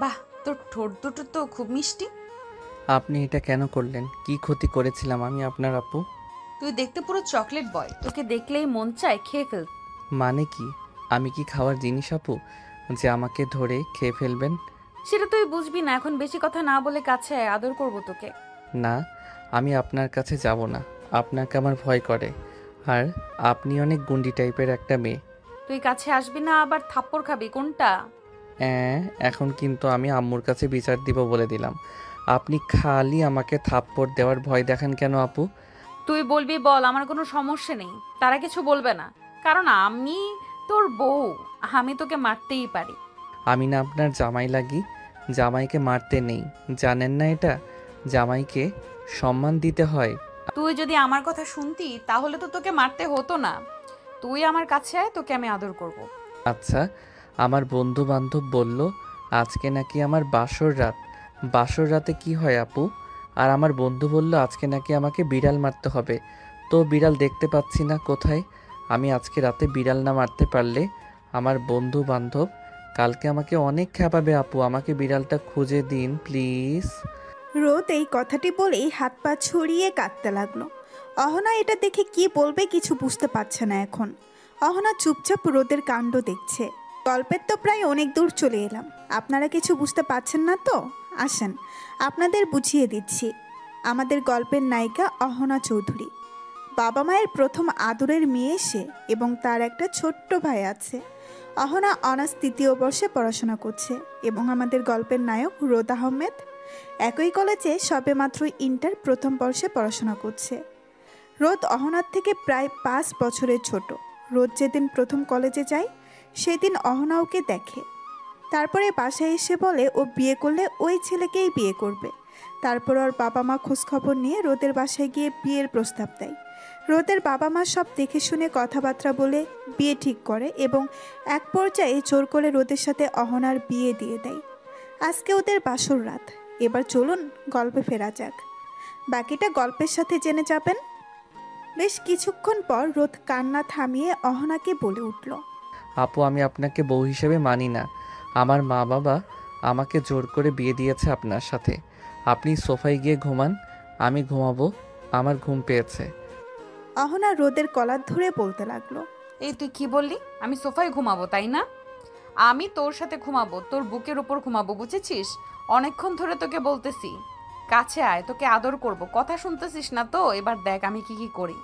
বাহ, তোর ঠোঁট দুটো তো খুব মিষ্টি। আপনি এটা কেন করলেন? কি ক্ষতি করেছিলাম আমি আপনার আপু? তুই দেখতে পুরো চকলেট বয়, তোকে দেখলেই মন চায় খেয়ে ফেল। মানে কি? আমি কি খাওয়ার জিনিস আপু যে আমাকে ধরে খেয়ে ফেলবেন? সেটা তুই বুঝবি না, এখন বেশি কথা না বলে কাছে আয়, আদর করবো তোকে। না, আমি আপনার কাছে যাব না। আপনাকে আমার ভয় করে। আর আপনি অনেক গুন্ডি টাইপের একটা মেয়ে। তুই কাছে আসবি না আবার থাপ্পড় খাবি, কোনটা? হ্যাঁ, এখন কিন্তু আমি আম্মুর কাছে বিচার দিব বলে দিলাম। আপনি খালি আমাকে থাপ্পড় দেওয়ার ভয় দেখান কেন আপু? তুই বলবি বল, আমার কোনো সমস্যা নেই, তারা কিছু বলবে না, কারণ আমি তোর বউ, আমি তোকে মারতেই পারি। আমি না আপনার জামাই লাগি? জামাইকে মারতে নেই, জানেন না এটা? জামাইকে সম্মান দিতে হয়। তুই যদি আমার কথা শুনতি তাহলে তো তোকে মারতে হতো না। তুই আমার কাছে আয়, তোকে আমি আদর করব। আচ্ছা, আমার বন্ধু বান্ধব বলল আজকে নাকি আমার বাসর রাত। বাসর রাতে কি হয় আপু? আর আমার বন্ধু বলল আজকে নাকি আমাকে বিড়াল মারতে হবে। তো বিড়াল দেখতে পাচ্ছি না কোথায়। আমি আজকে রাতে বিড়াল না মারতে পারলে আমার বন্ধু বান্ধব কালকে আমাকে অনেক খেপাবে আপু। আমাকে বিড়ালটা খুঁজে দিন প্লিজ। রোদ এই কথাটি বলেই হাত পা ছড়িয়ে কাঁদতে লাগলো। অহনা এটা দেখে কি বলবে কিছু বুঝতে পারছে না এখন। অহনা চুপচাপ রোদের কাণ্ড দেখছে। গল্পের তো প্রায় অনেক দূর চলে এলাম, আপনারা কিছু বুঝতে পারছেন না তো? আসেন আপনাদের বুঝিয়ে দিচ্ছি। আমাদের গল্পের নায়িকা অহনা চৌধুরী। বাবা মায়ের প্রথম আদরের মেয়ে সে, এবং তার একটা ছোট্ট ভাই আছে। অহনা অনার্স 3য় বর্ষে পড়াশোনা করছে এবং আমাদের গল্পের নায়ক রোদ আহমেদ একই কলেজে সবেমাত্র ইন্টার প্রথম বর্ষে পড়াশোনা করছে। রোদ অহনার থেকে প্রায় 5 বছরের ছোট। রোদ যেদিন প্রথম কলেজে যায় সেদিন অহনা ওকে দেখে। তারপরে বাসায় এসে বলে ও বিয়ে করলে ওই ছেলেকেই বিয়ে করবে। তারপর ওর বাবা মা খোঁজখবর নিয়ে রোদের বাসায় গিয়ে বিয়ের প্রস্তাব দেয়। রোদের বাবা মা সব দেখে শুনে কথাবার্তা বলে বিয়ে ঠিক করে এবং এক পর্যায়ে জোর করে রোদের সাথে অহনার বিয়ে দিয়ে দেয়। আজকে ওদের বাসর রাত। এবার চলুন গল্পে ফেরা যাক, বাকিটা গল্পের সাথে জেনে যাবেন। বেশ কিছুক্ষণ পর রোদ কান্না থামিয়ে অহনাকে বলে উঠল, আপু আমি আপনাকে বউ হিসেবে মানি না। আমার মা বাবা আমাকে জোর করে বিয়ে দিয়েছে আপনার সাথে। আপনি সোফায় গিয়ে ঘুমান, আমি ঘুমাবো। আমার ঘুম পেয়েছে। অহনা রোদের কলার ধরে বলতে লাগলো, এই তুই কি বললি? আমি সোফায় ঘুমাবো তাই না? আমি তোর সাথে ঘুমাবো, তোর বুকের উপর ঘুমাবো, বুঝেছিস? অনেকক্ষণ ধরে তোকে বলতেছি কাছে আয়, তোকে আদর করব, কথা শুনতেছিস না তো? এবার দেখ আমি কি কি করি।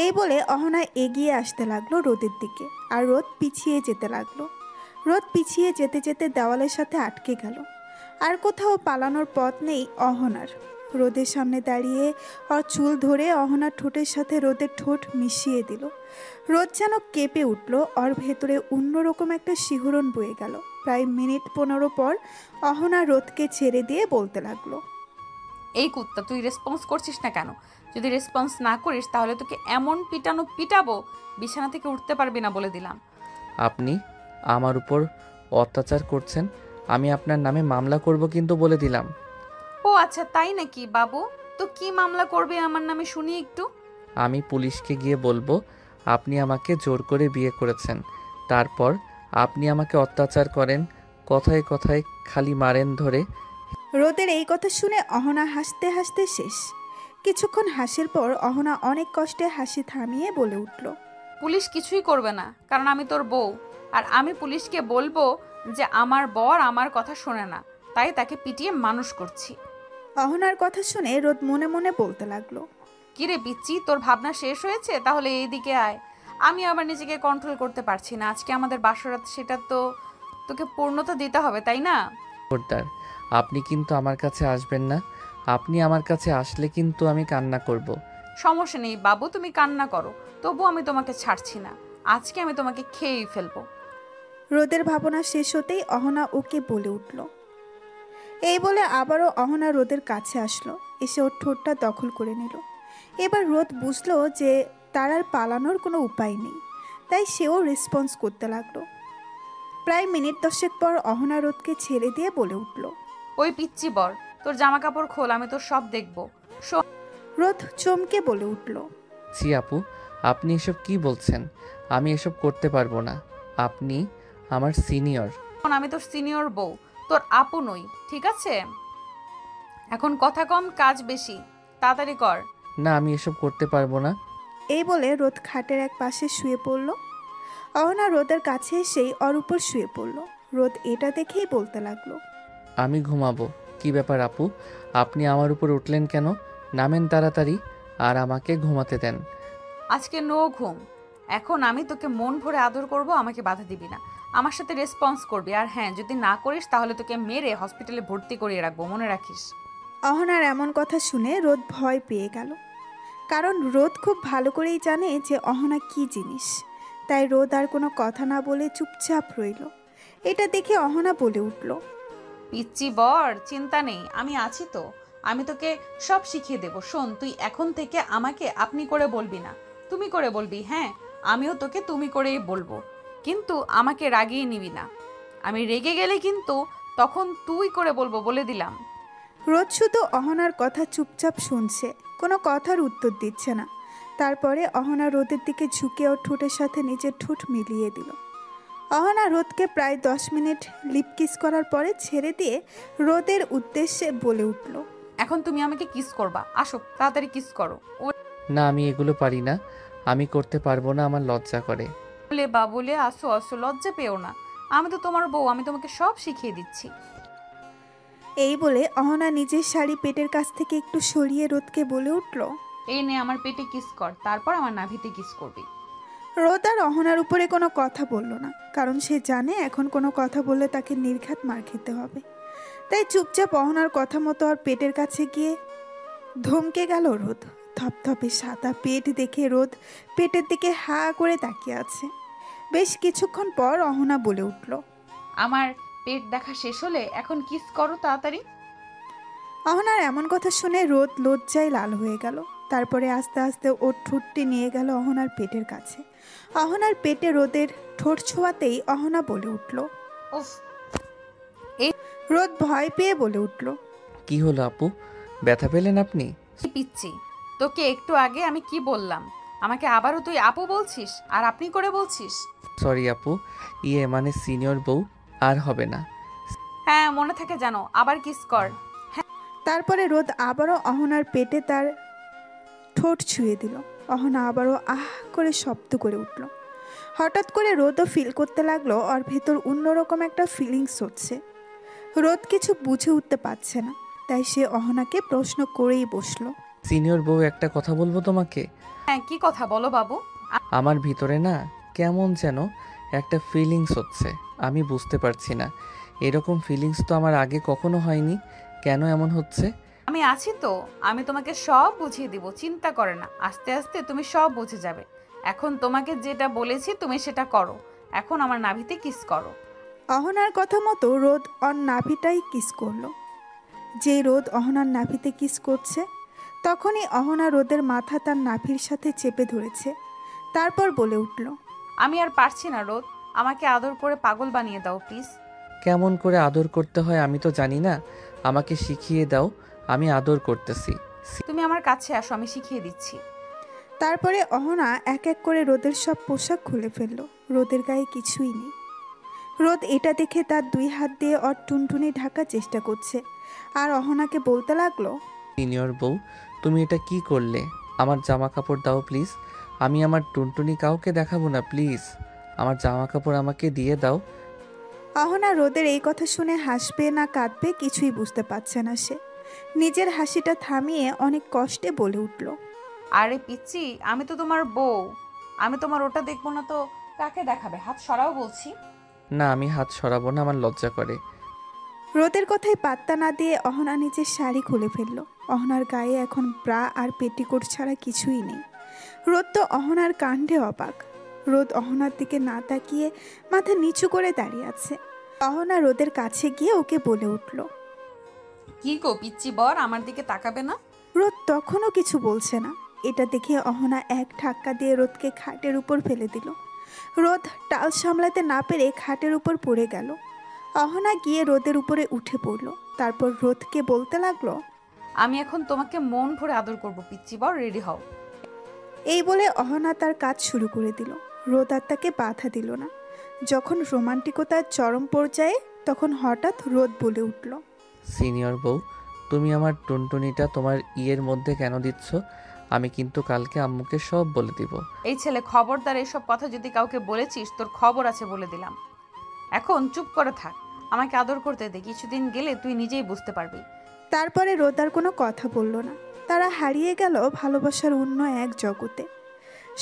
এই বলে অহনা এগিয়ে আসতে লাগলো রোদের দিকে, আর রোদ পিছিয়ে যেতে লাগলো। রোদ পিছিয়ে যেতে যেতে দেওয়ালের সাথে আটকে গেল। আর কোথাও পালানোর পথ নেই অহনার। রোদের সামনে দাঁড়িয়ে ওর চুল ধরে অহনার ঠোঁটের সাথে রোদের ঠোঁট মিশিয়ে দিল। রোদ যেন কেঁপে উঠল, ওর ভেতরে অন্যরকম একটা শিহরণ বয়ে গেল। প্রায় মিনিট 15 পর অহনা রোদকে ছেড়ে দিয়ে বলতে লাগলো, এই কুত্তা, তুই রেসপন্স করছিস না কেন? যদি রেসপন্স না করিস তাহলে তোকে এমন পিটানো পিটাবো, বিছানা থেকে উঠতে পারবি না বলে দিলাম। আপনি আমার উপর অত্যাচার করছেন, আমি আপনার নামে মামলা করব কিন্তু বলে দিলাম। ও আচ্ছা, তাই নাকি বাবু? তো কি মামলা করবে আমার নামে শুনি একটু। আমি পুলিশকে গিয়ে বলবো আপনি আমাকে জোর করে বিয়ে করেছেন। তারপর আপনি আমাকে অত্যাচার করেন, কথায় কথায় খালি মারেন ধরে। রোদের এই কথা শুনে অহনা হাসতে হাসতে শেষ। কিছুক্ষণ হাসির পর অহনা অনেক কষ্টে হাসি থামিয়ে বলে উঠল, পুলিশ কিছুই করবে না, কারণ আমি তোর বউ। আর আমি পুলিশকে বলবো যে আমার বর আমার কথা শোনে না, তাই তাকে পিটিয়ে মানুষ করছি। অহনার কথা শুনে রোদ মনে মনে বলতে লাগলো, কিরে পিচ্ছি, তোর ভাবনা শেষ হয়েছে? তাহলে এইদিকে আয়। আমি আবার নিজেকে কন্ট্রোল করতে পারছি না, আজকে আমাদের বাসরাত, সেটা তো তোকে পূর্ণতা দিতে হবে তাই না? খবরদার, আপনি কিন্তু আমার কাছে আসবেন না। আপনি আমার কাছে আসলে কিন্তু আমি কান্না করব। সমস্যা নেই বাবু, তুমি কান্না করো, তবু আমি তোমাকে ছাড়ছি না। আজকে আমি তোমাকে খেয়েই ফেলবো। রোদের ভাবনা শেষ হতেই অহনা ওকে বলে উঠল। এই বলে আবারও অহনা রোদের কাছে আসলো, এসে ওর ঠোঁটটা দখল করে নিল। এবার রোদ বুঝলো যে তার আর পালানোর কোনো উপায় নেই, তাই সেও রেসপন্স করতে লাগলো। প্রায় মিনিট 10 পর অহনা রোদকে ছেড়ে দিয়ে বলে উঠল, ওই পিচ্ছি বর, তোর জামা কাপড় খোল, আমি তোর সব দেখবো। রোদ চমকে বলে উঠল, ছি আপু, আপনি এসব কি বলছেন? আমি এসব করতে পারবো না। আপনি আমার সিনিয়র। এখন আমি তোর সিনিয়র বউ, তোর আপু নই, ঠিক আছে? এখন কথা কম, কাজ বেশি, তাড়াতাড়ি কর। না, আমি এসব করতে পারবো না। এই বলে রোদ খাটের এক পাশে শুয়ে পড়ল। অহনা রোদের কাছে এসেই ওর উপর শুয়ে পড়ল। রোদ এটা দেখেই বলতে লাগলো, আমি ঘুমাবো। কি ব্যাপার আপু, আপনি আমার উপর উঠলেন কেন? নামেন তাড়াতাড়ি আর আমাকে ঘুমাতে দেন। আজকে নো ঘুম। এখন আমি তোকে মন ভরে আদর করব, আমাকে বাধা দিবি না, আমার সাথে রেসপন্স করবি। আর হ্যাঁ, যদি না করিস তাহলে তোকে মেরে হসপিটালে ভর্তি করিয়ে রাখবো, মনে রাখিস। অহনার এমন কথা শুনে রোদ ভয় পেয়ে গেল। কারণ রোদ খুব ভালো করেই জানে যে অহনা কি জিনিস। তাই রোদ আর কোনো কথা না বলে চুপচাপ রইল। এটা দেখে অহনা বলে উঠল, পিচ্চি বর, চিন্তা নেই, আমি আছি তো। আমি তোকে সব শিখিয়ে দেবো। শোন, তুই এখন থেকে আমাকে আপনি করে বলবি না, তুমি করে বলবি। হ্যাঁ, আমিও তোকে তুমি করেই বলবো, কিন্তু আমাকে রাগিয়ে নিবি না। আমি রেগে গেলে কিন্তু তখন তুই করে বলবো, বলে দিলাম। রোদ শুধু অহনার কথা চুপচাপ শুনছে, কোনো কথার উত্তর দিচ্ছে না। তারপরে অহনা রোদের দিকে ঝুঁকে ওর ঠোঁটের সাথে নিজের ঠোঁট মিলিয়ে দিল। অহনা রোদকে প্রায় 10 মিনিট লিপ কিস করার পরে ছেড়ে দিয়ে রোদের উদ্দেশ্যে বলে উঠল, এখন তুমি আমাকে কিস করবা, আসো তাড়াতাড়ি কিস করো। না, আমি এগুলো পারি না। আমি করতে পারবো না, আমার লজ্জা করে। বলে বা বলে আসো আসো, লজ্জা পেও না, আমি তো তোমার বউ, আমি তোমাকে সব শিখিয়ে দিচ্ছি। এই বলে অহনা নিজের শাড়ি পেটের কাছ থেকে একটু সরিয়ে রোদকে বলে উঠল। এই নে, আমার পেটে কিস কর, তারপর আমার নাভিতে কিস করবি। রোদ আর অহনার উপরে কোনো কথা বলল না, কারণ সে জানে এখন কোনো কথা বললে তাকে নির্ঘাত মার খেতে হবে। তাই চুপচাপ অহনার কথা মতো আর পেটের কাছে গিয়ে ধমকে গেল রোদ। ধপধপে সাদা পেট দেখে রোদ পেটের দিকে হা করে তাকিয়ে আছে। বেশ কিছুক্ষণ পর অহনা বলে উঠল, আমার পেট দেখা শেষ হলে এখন কিস করো তাড়াতাড়ি। অহনার এমন কথা শুনে রোদ লজ্জায় লাল হয়ে গেল। তারপরে আস্তে আস্তে ওর ঠোঁটটি নিয়ে গেল অহনার পেটের কাছে। অহনার পেটে রোদের ঠোঁট ছোঁয়াতেই অহনা বলে উঠল। উফ, রোদ ভয় পেয়ে বলে উঠল, কি হলো আপু, ব্যথা পেলেন আপনি? কি পিচ্ছি, তোকে একটু আগে আমি কি বললাম? আমাকে আবারও তুই আপু বলছিস আর আপনি করে বলছিস। সরি আপু, মানে সিনিয়র বউ, আর হবে না। হ্যাঁ, মনে থাকে জানো, আবার কিস কর। তারপরে রোদ আবারও অহনার পেটে তার ঠোঁট ছুঁয়ে দিল। অহনা আবারও আহ করে শব্দ করে উঠল। হঠাৎ করে রোদও ফিল করতে লাগলো ওর ভেতর অন্যরকম একটা ফিলিংস হচ্ছে। রোদ কিছু বুঝে উঠতে পারছে না, তাই সে অহনাকে প্রশ্ন করেই বসলো। সিনিয়র বউ, একটা কথা বলবো তোমাকে। হ্যাঁ, কি কথা বলো বাবু। আমার ভিতরে না কেমন যেন একটা ফিলিংস হচ্ছে, আমি বুঝতে পারছি না। এরকম ফিলিংস তো আমার আগে কখনো হয়নি, কেন এমন হচ্ছে? আমি আছি তো, আমি তোমাকে সব বুঝিয়ে দিব, চিন্তা করে না, আস্তে আস্তে তুমি সব বুঝে যাবে। এখন তোমাকে যেটা বলেছি তুমি সেটা করো, এখন আমার নাভিতে কিস করো। অহনার কথা মতো রোদ ওর নাভিটাই কিস করলো। যে রোদ অহনার নাভিতে কিস করছে, তখনই অহনা রোদের মাথা তার নাভির সাথে চেপে ধরেছে। তারপর বলে উঠল, আমি আর পারছি না রোদ, আমাকে আদর করে পাগল বানিয়ে দাও প্লিজ। কেমন করে আদর করতে হয় আমি তো জানি না, আমাকে শিখিয়ে দাও, আমি আদর করতেছি। তুমি আমার কাছে আসো, আমি শিখিয়ে দিচ্ছি। তারপরে অহনা এক এক করে রোদের সব পোশাক খুলে ফেলল। রোদের গায়ে কিছুই নেই। রোদ এটা দেখে তার 2 হাত দিয়ে ওর টুনটুনি ঢাকার চেষ্টা করছে, আর অহনাকে বলতে লাগলো, সিনিয়র বউ, তুমি এটা কি করলে? আমার জামা কাপড় দাও প্লিজ, আমি আমার টুনটুনি কাউকে দেখাবো না, প্লিজ আমার জামা কাপড় আমাকে দিয়ে দাও। অহনা রোদের এই কথা শুনে হাসবে না কাঁদবে কিছুই বুঝতে পারছে না সে। নিজের হাসিটা থামিয়ে অনেক কষ্টে বলে উঠল, আরে পিচ্ছি, আমি তো তোমার বউ, আমি তোমার ওটা দেখবো না তো কাকে দেখাবে? হাত সরাও বলছি। না, আমি হাত সরাবো না, আমার লজ্জা করে। রোদের কথায় পাত্তা না দিয়ে অহনা নিজের শাড়ি খুলে ফেলল। অহনার গায়ে এখন ব্রা আর পেটিকোট ছাড়া কিছুই নেই। রোদ তো অহনার কাণ্ডে অবাক। রোদ অহনার দিকে না তাকিয়ে মাথা নিচু করে দাঁড়িয়ে আছে। অহনা রোদের কাছে গিয়ে ওকে বলে উঠল। কি গো পিচ্ছি বর, আমার দিকে তাকাবে না? রোদ তখনও কিছু বলছে না। এটা দেখে অহনা এক ধাক্কা দিয়ে রোদকে খাটের উপর ফেলে দিল। রোদ টাল সামলাতে না পেরে খাটের উপর পড়ে গেল। অহনা গিয়ে রোদের উপরে উঠে পড়ল। তারপর রোদকে বলতে লাগলো, আমি এখন তোমাকে মন ভরে আদর করব পিচ্ছি বর, রেডি হও। এই বলে অহনা তার কাজ শুরু করে দিল। রোদ আর তাকে বাধা দিল না। যখন রোমান্টিকতার চরম পর্যায়ে তখন হঠাৎ রোদ বলে উঠল, সিনিয়র বউ, তুমি আমার টুনটুনিটা তোমার ইয়ের মধ্যে কেন দিচ্ছ? আমি কিন্তু কালকে আম্মুকে সব বলে দিব। এই ছেলে, খবরদার এইসব কথা যদি কাউকে বলেছিস তোর খবর আছে বলে দিলাম। এখন চুপ করে থাক, আমাকে আদর করতে দে, কিছুদিন গেলে তুই নিজেই বুঝতে পারবি। তারপরে রোদ আর কোনো কথা বলল না। তারা হারিয়ে গেল ভালোবাসার অন্য এক জগতে।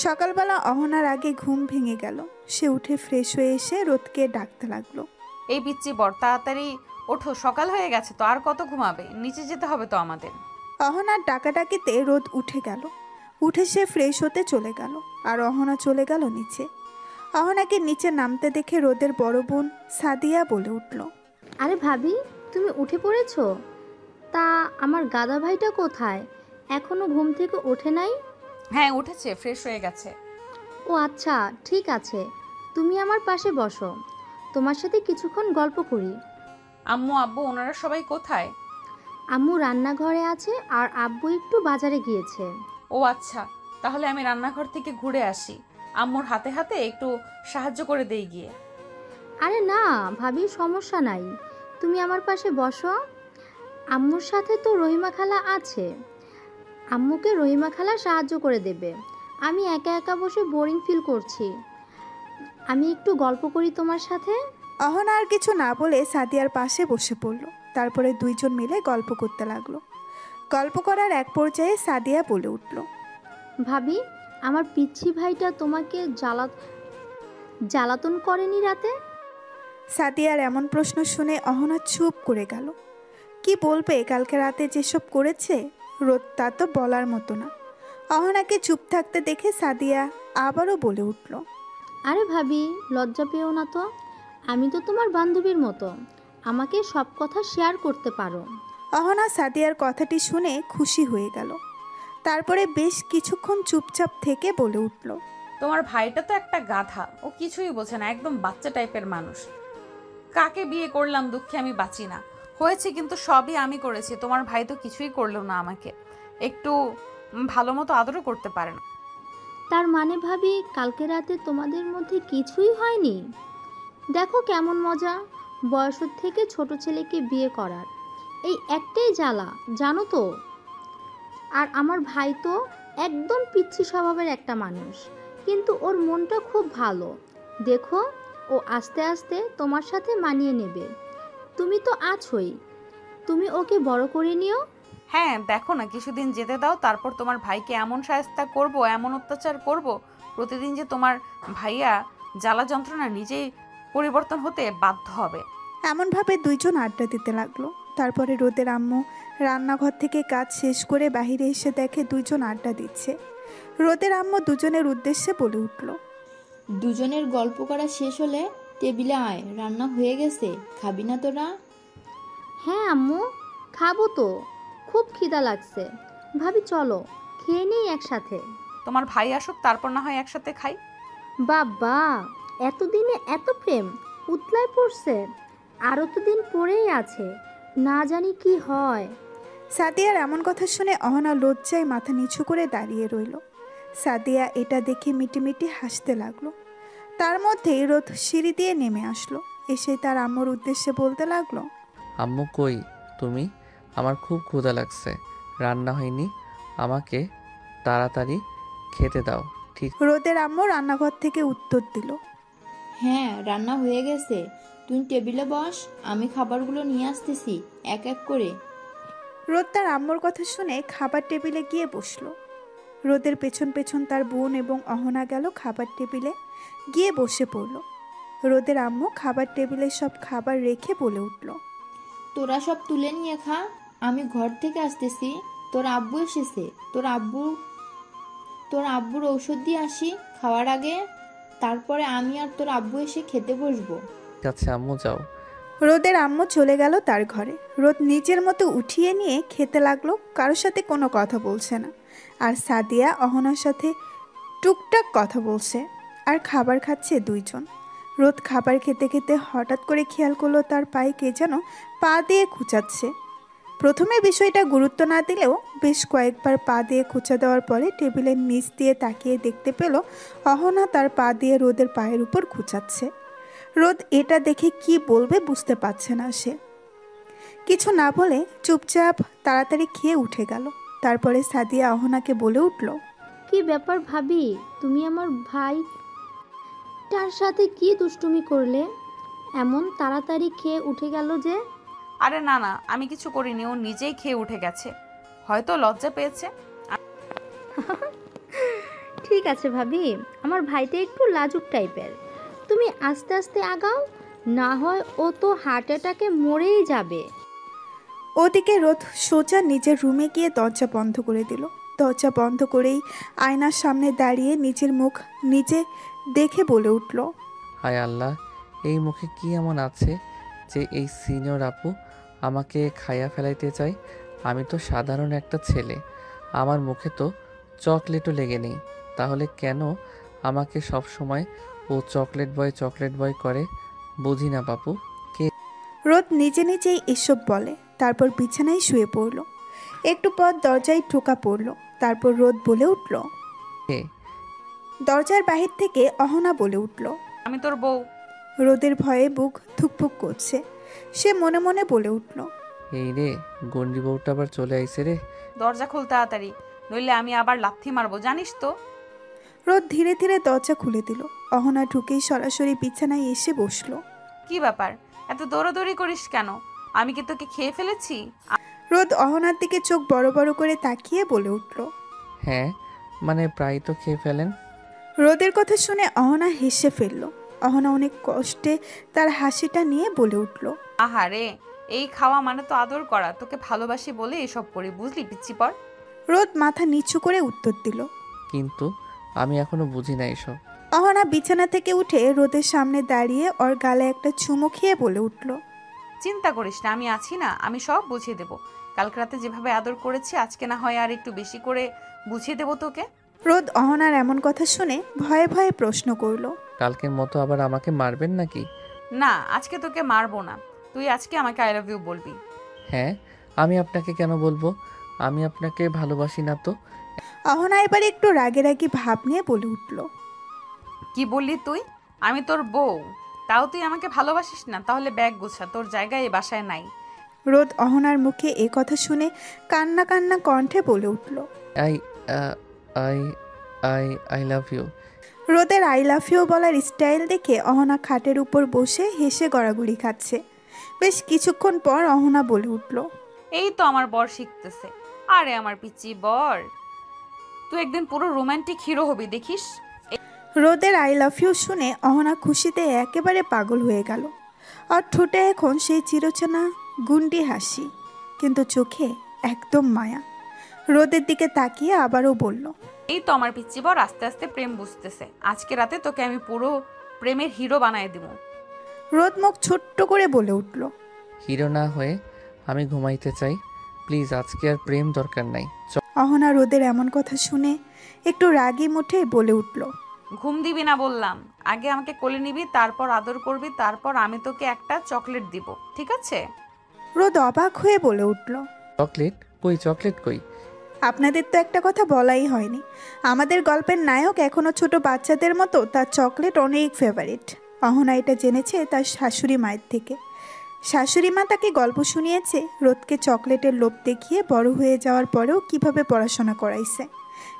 সকালবেলা অহনার আগে ঘুম ভেঙে গেল। সে উঠে ফ্রেশ হয়ে এসে রোদকে ডাকতে লাগলো। এই পিচ্চি বর, তাড়াতাড়ি ওঠো, সকাল হয়ে গেছে তো, আর কত ঘুমাবে? নিচে যেতে হবে তো আমাদের। অহনার ডাকাডাকিতে রোদ উঠে গেল। উঠে সে ফ্রেশ হতে চলে গেল, আর অহনা চলে গেল নিচে। অহনাকে নিচে নামতে দেখে রোদের বড় বোন সাদিয়া বলে উঠল, আরে ভাবি, তুমি উঠে পড়েছো? তা আমার গাদা ভাইটা কোথায়? এখনো ঘুম থেকে ওঠে নাই? হ্যাঁ উঠেছে, ফ্রেশ হয়ে গেছে। ও আচ্ছা, ঠিক আছে, তুমি আমার পাশে বসো, তোমার সাথে কিছুক্ষণ গল্প করি। আম্মু আব্বু ওনারা সবাই কোথায়? আম্মু রান্নাঘরে আছে আর আব্বু একটু বাজারে গিয়েছে। ও আচ্ছা, তাহলে আমি রান্নাঘর থেকে ঘুরে আসি, আম্মুর হাতে হাতে একটু সাহায্য করে দেই গিয়ে। আরে না ভাবি, সমস্যা নাই, তুমি আমার পাশে বসো। আম্মুর সাথে তো রহিমা খালা আছে, আম্মুকে রহিমা খালা সাহায্য করে দেবে। আমি একা একা বসে বোরিং ফিল করছি, আমি একটু গল্প করি তোমার সাথে। অহনা আর কিছু না বলে সাদিয়ার পাশে বসে পড়ল। তারপরে দুইজন মিলে গল্প করতে লাগলো। গল্প করার এক পর্যায়ে সাদিয়া বলে উঠল, ভাবি, আমার পিচ্ছি ভাইটা তোমাকে জ্বালাতন করেনি রাতে? সাদিয়ার এমন প্রশ্ন শুনে অহনা চুপ করে গেল। কি বলবে? কালকে রাতে যেসব করেছে রোদ, তা তো বলার মতো না। অহনাকে চুপ থাকতে দেখে সাদিয়া আবারও বলে উঠল, আরে ভাবি, লজ্জা পেও না তো, আমি তো তোমার বান্ধবীর মতো, আমাকে সব কথা শেয়ার করতে পারো। অহনা সাদিয়ার কথাটি শুনে খুশি হয়ে গেল। তারপরে বেশ কিছুক্ষণ চুপচাপ থেকে বলে উঠল, তোমার ভাইটা তো একটা গাধা, ও কিছুই বোঝে না, একদম বাচ্চা টাইপের মানুষ। কাকে বিয়ে করলাম দুঃখে আমি বাঁচি না। হয়েছে কিন্তু সবই আমি করেছি, তোমার ভাই তো কিছুই করলো না, আমাকে একটু ভালো মতো আদরও করতে পারে না। তার মানে ভাবি, কালকে রাতে তোমাদের মধ্যে কিছুই হয়নি? দেখো কেমন মজা, বয়সের থেকে ছোট ছেলেকে বিয়ে করার এই একটাই জ্বালা, জানো তো। আর আমার ভাই তো একদম পিচ্ছি স্বভাবের একটা মানুষ, কিন্তু ওর মনটা খুব ভালো। দেখো, ও আস্তে আস্তে তোমার সাথে মানিয়ে নেবে। তুমি তো আছোই, তুমি ওকে বড় করে নিও। হ্যাঁ দেখো না, কিছুদিন যেতে দাও, তারপর তোমার ভাইকে এমন শায়েস্তা করব, এমন অত্যাচার করব, প্রতিদিন যে তোমার ভাইয়া জ্বালা যন্ত্রণা নিজেই পরিবর্তন হতে বাধ্য হবে। এমনভাবে দুইজন আড্ডা দিতে লাগলো। তারপরে রোদের আম্মু রান্নাঘর থেকে কাজ শেষ করে বাইরে এসে দেখে দুইজন আড্ডা দিচ্ছে। রোদের আম্মু দুজনের উদ্দেশ্যে বলে উঠল, দুজনের গল্প করা শেষ হলে টেবিলে আয়, রান্না হয়ে গেছে, খাবি না তোরা? হ্যাঁ আম্মু, খাবো তো, খুব খিদা লাগছে। ভাবি চলো খেয়ে নিই একসাথে। তোমার ভাই আসুক, তারপর না হয় একসাথে খাই। বাবা, এতদিনে এত প্রেম উতলায় পড়ছে, আরও তো দিন পরেই আছে, না জানি কি হয়। সাদিয়ার এমন কথা শুনে অহনা লজ্জায় মাথা নিচু করে দাঁড়িয়ে রইল। সাদিয়া এটা দেখে মিটিমিটি হাসতে লাগলো। তার মধ্যেই রোদ সিঁড়ি দিয়ে নেমে আসলো। এসে তার আম্মুর উদ্দেশ্যে বলতে লাগলো, আম্মু কই তুমি? আমার খুব ক্ষুধা লাগছে, রান্না হয়নি, আমাকে তাড়াতাড়ি খেতে দাও। ঠিক রোদের আম্মু রান্নাঘর থেকে উত্তর দিল, হ্যাঁ রান্না হয়ে গেছে, তুই টেবিলে বস, আমি খাবারগুলো নিয়ে আসতেছি এক এক করে। রোদ তার আম্মুর কথা শুনে খাবার টেবিলে গিয়ে বসলো। রোদের পেছন পেছন তার বোন এবং অহনা গেল খাবার টেবিলে গিয়ে বসে পড়ল। রোদের আম্মু খাবার টেবিলে সব খাবার রেখে বলে উঠল, তোরা সব তুলে নিয়ে খা, আমি ঘর থেকে আসতেছি, তোর আব্বু এসেছে, তোর আব্বুর ঔষধ দিয়ে আসি খাওয়ার আগে, তারপরে আমি আর তোর আব্বু এসে খেতে বসবো। আছে আম্মু, যাও। রোদের আম্মু চলে গেল তার ঘরে। রোদ নিজের মতো উঠিয়ে নিয়ে খেতে লাগলো, কারোর সাথে কোনো কথা বলছে না। আর সাদিয়া অহনার সাথে টুকটাক কথা বলছে আর খাবার খাচ্ছে দুইজন। রোদ খাবার খেতে খেতে হঠাৎ করে খেয়াল করলো তার পায়ে কে যেন পা দিয়ে খুঁচাচ্ছে। প্রথমে বিষয়টা গুরুত্ব না দিলেও বেশ কয়েকবার পা দিয়ে খোঁচা দেওয়ার পরে টেবিলের নিচ দিয়ে তাকিয়ে দেখতে পেল অহনা তার পা দিয়ে রোদের পায়ের উপর খুঁচাচ্ছে। রোদ এটা দেখে কি বলবে বুঝতে পারছে না সে। কিছু না বলে চুপচাপ তাড়াতাড়ি খেয়ে উঠে গেল। তারপরে সাদিয়া অহনাকে বলে উঠল, কি ব্যাপার ভাবি, তুমি আমার ভাই তার সাথে কি দুষ্টুমি করলে? এমন তাড়াতাড়ি খেয়ে উঠে গেল যে? আরে না না, আমি কিছু করিনি, ও নিজেই খেয়ে উঠে গেছে, হয়তো লজ্জা পেয়েছে। ঠিক আছে ভাবি, আমার ভাইটা একটু লাজুক টাইপের, তুমি আস্তে আস্তে আগাও, না হয় ও তো হার্ট অ্যাটাকে মরেই যাবে। ওদিকে রোদ সোজা নিজের রুমে গিয়ে দরজা বন্ধ করে দিল। দরজা বন্ধ করেই আয়নার সামনে দাঁড়িয়ে নিজের মুখ নিজে দেখে বলে উঠল, হায় আল্লাহ, এই মুখে কি এমন আছে যে এই সিনিয়র আপু আমাকে খাইয়া ফেলাইতে চায়? আমি তো সাধারণ একটা ছেলে, আমার মুখে তো চকলেটও লেগে নেই, তাহলে কেন আমাকে সব সময় ও চকলেট বয় করে? বুঝি না বাপু। রোদ নিজে নিজেই এসব বলে, তারপর বিছানায় শুয়ে পড়ল। একটু পর দরজায় ঠোকা পড়ল। তারপর রোদ বলে উঠল। কে? দরজার বাহির থেকে অহনা বলে উঠল। আমি তোর বউ। রোদের ভয়ে বুক ধুকপুক করছে। সে মনে মনে বলে উঠল, এই রে, গন্ডি বউটা আবার চলে আইছে রে। দরজা খুল তাড়াতাড়ি, নইলে আমি আবার লাথি মারবো, জানিস তো। রোদ ধীরে ধীরে দরজা খুলে দিল। অহনা ঢুকেই সরাসরি বিছানায় এসে বসলো। কি ব্যাপার, এত দৌড়াদৌড়ি করিস কেন? আমি কি তোকে খেয়ে ফেলেছি? রোদ অহনার দিকে চোখ বড় বড় করে তাকিয়ে বলে উঠল। হ্যাঁ, মানে প্রায় তো খেয়ে ফেলেন। রোদের কথা শুনে অহনা হেসে ফেলল। অহনা অনেক কষ্টে তার হাসিটা নিয়ে বলে উঠল, আহারে, এই খাওয়া মানে তো আদর করা, তোকে ভালোবাসি বলে এসব করি, বুঝলি পিচ্ছি পর। রোদ মাথা নিচু করে উত্তর দিল। কিন্তু আমি এখনো বুঝি না এসব। অহনা বিছানা থেকে উঠে রোদের সামনে দাঁড়িয়ে ওর গালে একটা চুমু খেয়ে বলে উঠল, চিন্তা করিস না, আমি আছি না, আমি সব বুঝিয়ে দেবো। কালকে রাতে যেভাবে আদর করেছি, আজকে না হয় আর একটু বেশি করে বুঝিয়ে দেবো তোকে। রোদ অহনার এমন কথা শুনে ভয়ে ভয়ে প্রশ্ন করল, কালকের মতো আবার আমাকে মারবেন নাকি? না, আজকে তোকে মারবো না, তুই আজকে আমাকে আই লাভ ইউ বলবি। হ্যাঁ, আমি আপনাকে কেন বলবো? আমি আপনাকে ভালোবাসি না তো। অহনা এবার একটু রাগে রাগি ভাব নিয়ে বলে উঠল, কি বললি তুই? আমি তোর বউ, তাও তুই আমাকে ভালোবাসিস না? তাহলে ব্যাগ গুছা, তোর জায়গায় এই বাসায় নাই। রোদ অহনার মুখে এ কথা শুনে কান্না কান্না কণ্ঠে বলে উঠল। I I I I love you. রোদের আই লাভ ইউ বলার স্টাইল দেখে অহনা খাটের উপর বসে হেসে গড়াগড়ি খাচ্ছে। বেশ কিছুক্ষণ পর অহনা বলে উঠল, এই তো আমার বর শিখতেছে। আরে আমার পিচ্চি বর, তুই একদিন পুরো রোমান্টিক হিরো হবি, দেখিস। রোদের আই লাভ ইউ শুনে অহনা খুশিতে একেবারে পাগল হয়ে গেল। আর ঠোঁটে এখন সেই চিরচেনা গুন্ডি হাসি, কিন্তু চোখে একদম মায়া। রোদের দিকে তাকিয়ে আবারও বলল, এই তো আমার পিচ্চি বর আস্তে আস্তে প্রেম বুঝতেছে। আজকে রাতে তোকে আমি পুরো প্রেমের হিরো বানায় দিব। রোদ মুখ ছোট্ট করে বলে উঠল, হিরো না হয়ে আমি ঘুমাইতে চাই, প্লিজ। আজকে আর প্রেম দরকার নাই। অহনা রোদের এমন কথা শুনে একটু রাগী মুঠে বলে উঠল, ঘুম দিবি না বললাম, আগে আমাকে কোলে নিবি, তারপর আদর করবি, তারপর আমি তোকে একটা চকলেট দিব, ঠিক আছে? রোদ অবাক হয়ে বলে উঠল, চকলেট কই? চকলেট কই? আপনাদের তো একটা কথা বলাই হয়নি। আমাদের গল্পের নায়ক এখনো ছোট বাচ্চাদের মতো, তার চকলেট অনেক ফেভারিট। অহনা এটা জেনেছে তার শাশুড়ি মায়ের থেকে। শাশুড়ি মা তাকে গল্প শুনিয়েছে রোদকে চকলেটের লোভ দেখিয়ে বড় হয়ে যাওয়ার পরেও কিভাবে পড়াশোনা করাইছে।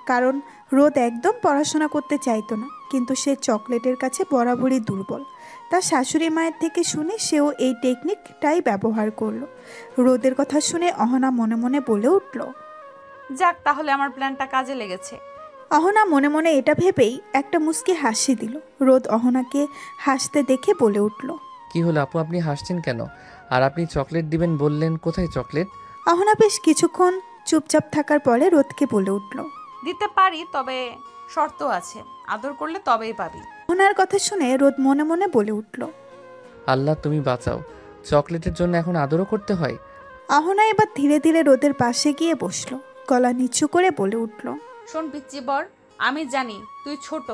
কারণ রোদ একদম পড়াশোনা করতে চাইতো না, কিন্তু সে চকলেটের কাছে বরাবরই দুর্বল। তার শাশুড়ি মায়ের থেকে শুনে সেও এই টেকনিকটাই ব্যবহার করলো। রোদের কথা শুনে অহনা মনে মনে বলে উঠল, যাক, তাহলে আমার প্ল্যানটা কাজে লেগেছে। অহনা মনে মনে এটা ভেবেই একটা মুচকি হাসি দিল। রোদ অহনাকে হাসতে দেখে বলে উঠল, কি হলো আপু, আপনি হাসছেন কেন? আর আপনি চকলেট দিবেন বললেন, কোথায় চকলেট? অহনা বেশ কিছুক্ষণ চুপচাপ থাকার পরে রোদকে বলে উঠল, দিতে পারি, তবে শর্ত আছে, আদর করলে তবেই পাবি। অহনার কথা শুনে রোদ মনে মনে বলে উঠল, আল্লাহ তুমি বাঁচাও, চকলেটের জন্য এখন আদরও করতে হয়? অহনা এবার ধীরে ধীরে রোদের পাশে গিয়ে বসলো। গলা নিচু করে বলে উঠল, শোন পিচ্চি বর, আমি জানি তুই ছোট,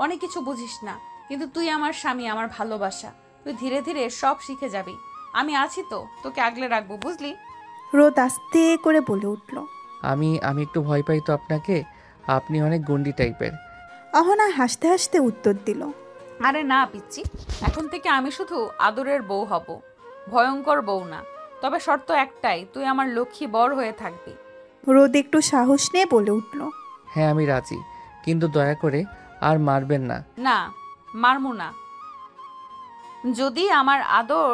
অনেক কিছু বুঝিস না, কিন্তু তুই আমার স্বামী, আমার ভালোবাসা। তুই ধীরে ধীরে সব শিখে যাবি। আমি আছি তো, তোকে আগলে রাখবো, বুঝলি? রোদ আস্তে করে বলে উঠল। আমি আমি একটু ভয় পাই তো আপনাকে। আপনি অনেক গন্ডি টাইপের। অহনা হাসতে হাসতে উত্তর দিল। আরে না পিচ্ছি, এখন থেকে আমি শুধু আদরের বউ হব, ভয়ঙ্কর বউ না। তবে শর্ত একটাই, তুই আমার লক্ষ্মী বর হয়ে থাকবি। রোদ একটু সাহস নিয়ে বলে উঠল। হ্যাঁ আমি রাজি, কিন্তু দয়া করে আর মারবেন না। না, মারমু না, যদি আমার আদর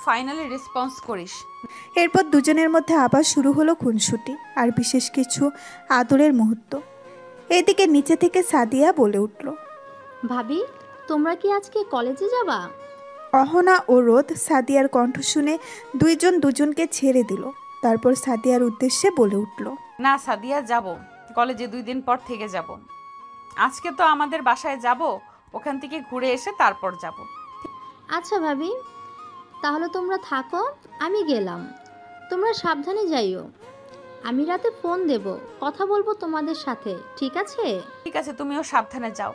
ফাইনালি রেসপন্স করিস। এরপর দুজনের মধ্যে আবার শুরু হলো খুনসুটি আর বিশেষ কিছু আদরের মুহূর্ত। এদিকে নিচে থেকে সাদিয়া বলে উঠল। ভাবি, তোমরা কি আজকে কলেজে যাবা? অহনা ও রোদ সাদিয়ার কণ্ঠ শুনে দুইজন দুজনকে ছেড়ে দিল। তারপর সাদিয়ার উদ্দেশ্যে বলে উঠল। না সাদিয়া, যাব, কলেজে 2 দিন পর থেকে যাব। আজকে তো আমাদের বাসায় যাব, ওখান থেকে ঘুরে এসে তারপর যাব। আচ্ছা ভাবি, তাহলে তোমরা থাকো, আমি গেলাম। তোমরা সাবধানে যাইও। আমি রাতে ফোন দেব, কথা বলবো তোমাদের সাথে, ঠিক আছে? ঠিক আছে, তুমিও সাবধানে যাও।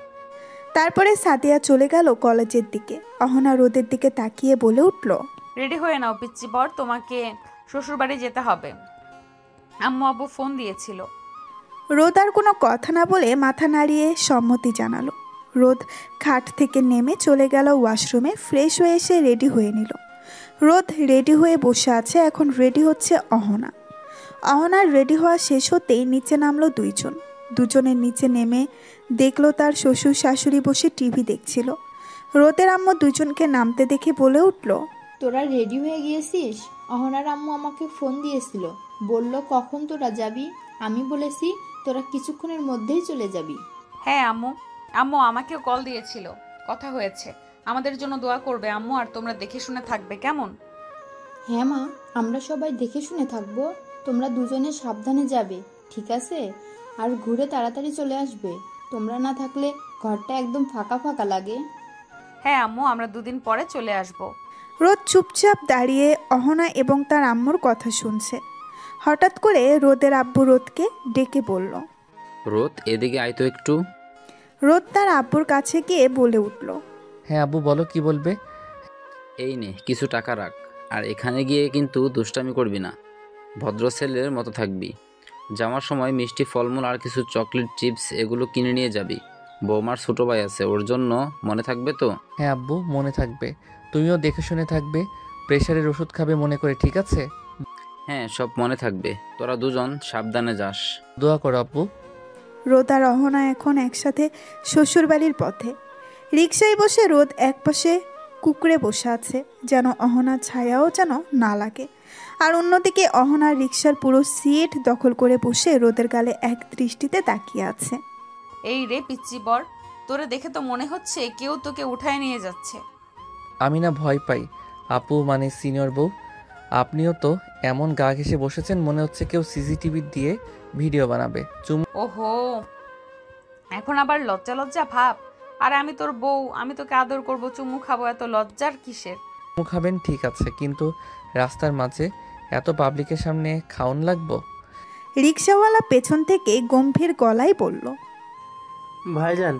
তারপরে সাদিয়া চলে গেল কলেজের দিকে। অহনা রোদের দিকে তাকিয়ে বলে উঠল। রেডি হয়ে নাও পিচ্চি বর, তোমাকে শ্বশুরবাড়ি যেতে হবে। আম্মু আব্বু ফোন দিয়েছিল। রোদ আর কোনো কথা না বলে মাথা নাড়িয়ে সম্মতি জানালো। রোদ খাট থেকে নেমে চলে গেল ওয়াশরুমে, ফ্রেশ হয়ে এসে রেডি হয়ে নিল। রোদ রেডি হয়ে বসে আছে, এখন রেডি হচ্ছে অহনা। অহনার রেডি হওয়া শেষ হতেই নিচে নামলো দুইজন। দুজনের নিচে নেমে দেখলো তার শ্বশুর শাশুড়ি বসে টিভি দেখছিল। রোদের আম্মু দুজনকে নামতে দেখে বলে উঠল। তোরা রেডি হয়ে গিয়েছিস? অহনার আম্মু আমাকে ফোন দিয়েছিল, বলল কখন তোরা যাবি। আমি বলেছি তোরা কিছুক্ষণের মধ্যেই চলে যাবি। হ্যাঁ আম্মু, আম্মু আমাকেও কল দিয়েছিল, কথা হয়েছে। আমাদের জন্য দোয়া করবে আম্মু, আর তোমরা দেখে শুনে থাকবে, কেমন? হ্যাঁ মা, আমরা সবাই দেখে শুনে থাকবো। তোমরা দুজনে সাবধানে যাবে, ঠিক আছে? আর ঘুরে তাড়াতাড়ি চলে আসবে। তোমরা না থাকলে ঘরটা একদম ফাঁকা ফাঁকা লাগে। হ্যাঁ আম্মু, আমরা 2 দিন পরে চলে আসব। রোদ চুপচাপ দাঁড়িয়ে অহনা এবং তার আম্মুর কথা শুনছে। হঠাৎ করে রোদের আব্বু রোদকে ডেকে বলল। রোদ, এদিকে আয় তো একটু। রোদ তার আব্বুর কাছে গিয়ে বলে উঠল। হ্যাঁ আব্বু বলো, কি বলবে? এই নে কিছু টাকা রাখ, আর এখানে গিয়ে কিন্তু দুষ্টামি করবি না, ভদ্র ছেলের মতো থাকবি। যাওয়ার সময় মিষ্টি ফলমূল আর কিছু চকলেট চিপস এগুলো কিনে নিয়ে যাবি। বৌমার ছোটো ভাই আছে, ওর জন্য মনে থাকবে তো? হ্যাঁ আব্বু, মনে থাকবে। তুমিও দেখে শুনে থাকবে, প্রেশারের ওষুধ খাবে মনে করে, ঠিক আছে? হ্যাঁ, সব মনে থাকবে। তোরা দুজন সাবধানে যাস। দোয়া করো আব্বু। রোদ আর অহনা এখন একসাথে শ্বশুরবাড়ির পথে। রিকশায় বসে রোদ একপাশে কুকুরে বসে আছে, যেন অহনার ছায়াও যেন না লাগে। আর অন্যদিকে অহনার রিকশার পুরো সিট দখল করে বসে রোদের গালে এক দৃষ্টিতে তাকিয়ে আছে। এই রে পিচ্চি বর, তোরে দেখে তো মনে হচ্ছে কেউ তোকে উঠায় নিয়ে যাচ্ছে। আমি না ভয় পাই আপু, মানে সিনিয়র বউ। আপনিও তো এমন গা ঘেঁষে বসেছেন, মনে হচ্ছে কেউ সিসিটিভি দিয়ে ভিডিও বানাবে। ওহো, এখন আবার লজ্জা লজ্জা ভাব? আর আমি তোর বউ, আমি তোকে আদর করব, চুমু খাবো, এত লজ্জার কিসের? চুমু খাবেন ঠিক আছে, কিন্তু রাস্তার মাঝে এত পাবলিকের সামনে খাওন লাগবো? রিকশাওয়ালা পেছন থেকে গম্ভীর গলায় বলল। ভাইজান,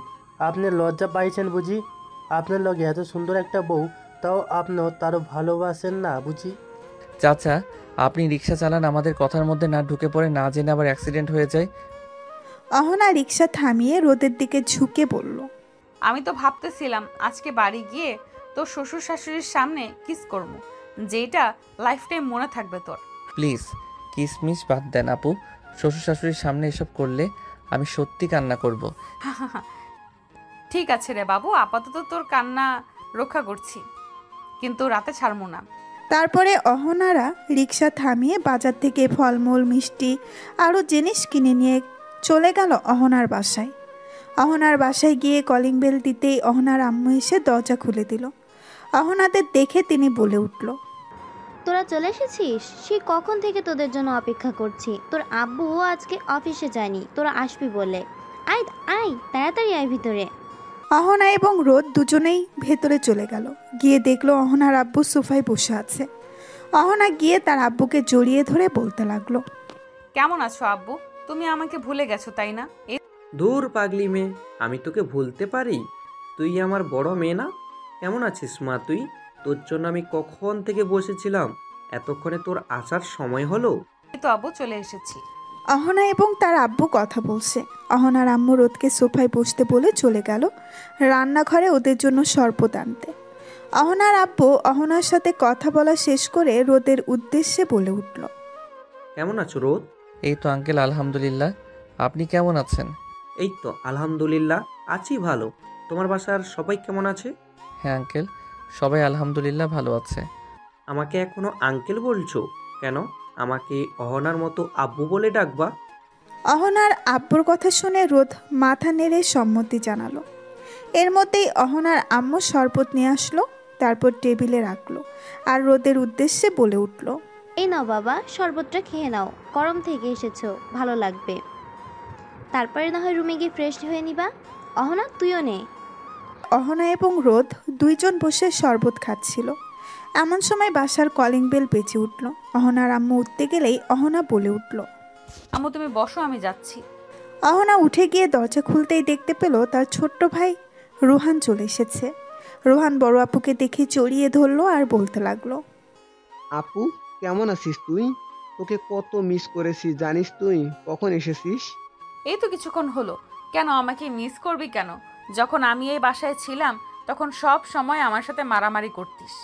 আপনি লজ্জা পাইছেন বুঝি? আপনার লগে এত সুন্দর একটা বউ, তাও আপনি তারও ভালোবাসেন না বুঝি? চাচা, আপনি রিক্সা চালান, আমাদের কথার মধ্যে না ঢুকে পড়ে, না জেনে আবার অ্যাক্সিডেন্ট হয়ে যায়। অহনা রিকশা থামিয়ে রোদের দিকে ঝুঁকে বলল। আমি তো ভাবতেছিলাম আজকে বাড়ি গিয়ে তোর শ্বশুর শাশুড়ির সামনে কিস করবো, যেটা লাইফ টাইম মনে থাকবে তোর। প্লিজ কিসমিস বাদ দেন আপু, শ্বশুর শাশুড়ির সামনে এসব করলে আমি সত্যি কান্না করব। ঠিক আছে রে বাবু, আপাতত তোর কান্না রক্ষা করছি, কিন্তু রাতে ছাড়বো না। তারপরে অহনারা রিকশা থামিয়ে বাজার থেকে ফলমূল, মিষ্টি আরও জিনিস কিনে নিয়ে চলে গেল অহনার বাসায়। অহনার বাসায় গিয়ে কলিং বেল দিতেই অহনার আম্মু এসে দরজা খুলে দিল। অহনাদের দেখে তিনি বলে উঠল। তোরা চলে এসেছিস? সে কখন থেকে তোদের জন্য অপেক্ষা করছি। তোর আব্বুও আজকে অফিসে যায়নি তোরা আসবি বলে। আয় আয়, তাড়াতাড়ি আয় ভিতরে। অহনা এবং রোদ দুজনেই ভেতরে চলে গেল। গিয়ে দেখলো অহনার আব্বু সোফায় বসে আছে। অহনা গিয়ে তার আব্বুকে জড়িয়ে ধরে বলতে লাগলো। কেমন আছো আব্বু? তুমি আমাকে ভুলে গেছো তাই না? দূর পাগলি মেয়ে, আমি তোকে ভুলতে পারি? তুই আমার বড় মেয়ে না? কেমন আছিস মা তুই? তোর জন্য আমি কখন থেকে বসেছিলাম, এতক্ষণে তোর আসার সময় হলো? এই তো আব্বু চলে এসেছি। অহনা এবং তার আব্বু কথা বলছে। অহনার আম্মু রোদকে সোফায় বসতে বলে চলে গেল রান্নাঘরে ওদের জন্য শরবত আনতে। অহনার আব্বু অহনার সাথে কথা বলা শেষ করে রোদের উদ্দেশ্যে বলে উঠল, কেমন আছো রোদ? এই তো আঙ্কেল, আলহামদুলিল্লাহ। আপনি কেমন আছেন? এই তো আলহামদুলিল্লাহ, আছি ভালো। তোমার বাসার সবাই কেমন আছে? হ্যাঁ আঙ্কেল, সবাই আলহামদুলিল্লাহ ভালো আছে। আমাকে এখনো আঙ্কেল বলছো কেন? আমাকে অহনার মতো আব্বু বলে ডাকবা। অহনার আব্বুর কথা শুনে রোদ মাথা নেড়ে সম্মতি জানালো। এর মধ্যেই অহনার আম্মু শরবত নিয়ে আসলো, তারপর টেবিলে রাখলো আর রোদের উদ্দেশ্যে বলে উঠল, এই নাও বাবা, শরবতটা খেয়ে নাও, গরম থেকে এসেছো, ভালো লাগবে। তারপরে না হয় রুমে গিয়ে ফ্রেশ হয়ে নিবা। অহনা, তুইও নে। অহনা এবং রোদ দুইজন বসে শরবত খাচ্ছিল। এমন সময় বাসার কলিং বেল বেজে উঠল। অহনার আম্মু উঠতে গেলেই অহনা বলে উঠল, আম্মু তুমি বসো, আমি যাচ্ছি। অহনা উঠে গিয়ে দরজা খুলতেই দেখতে পেল তার ছোট্ট ভাই রোহান চলে এসেছে। রোহান বড় আপুকে দেখে জড়িয়ে ধরলো আর বলতে লাগলো, আপু, কেমন আছিস তুই? তোকে কত মিস করেছি জানিস তুই? কখন এসেছিস? এই তো কিছুক্ষণ হলো। কেন আমাকে মিস করবি কেন? যখন আমি এই বাসায় ছিলাম তখন সব সময় আমার সাথে মারামারি করতিস,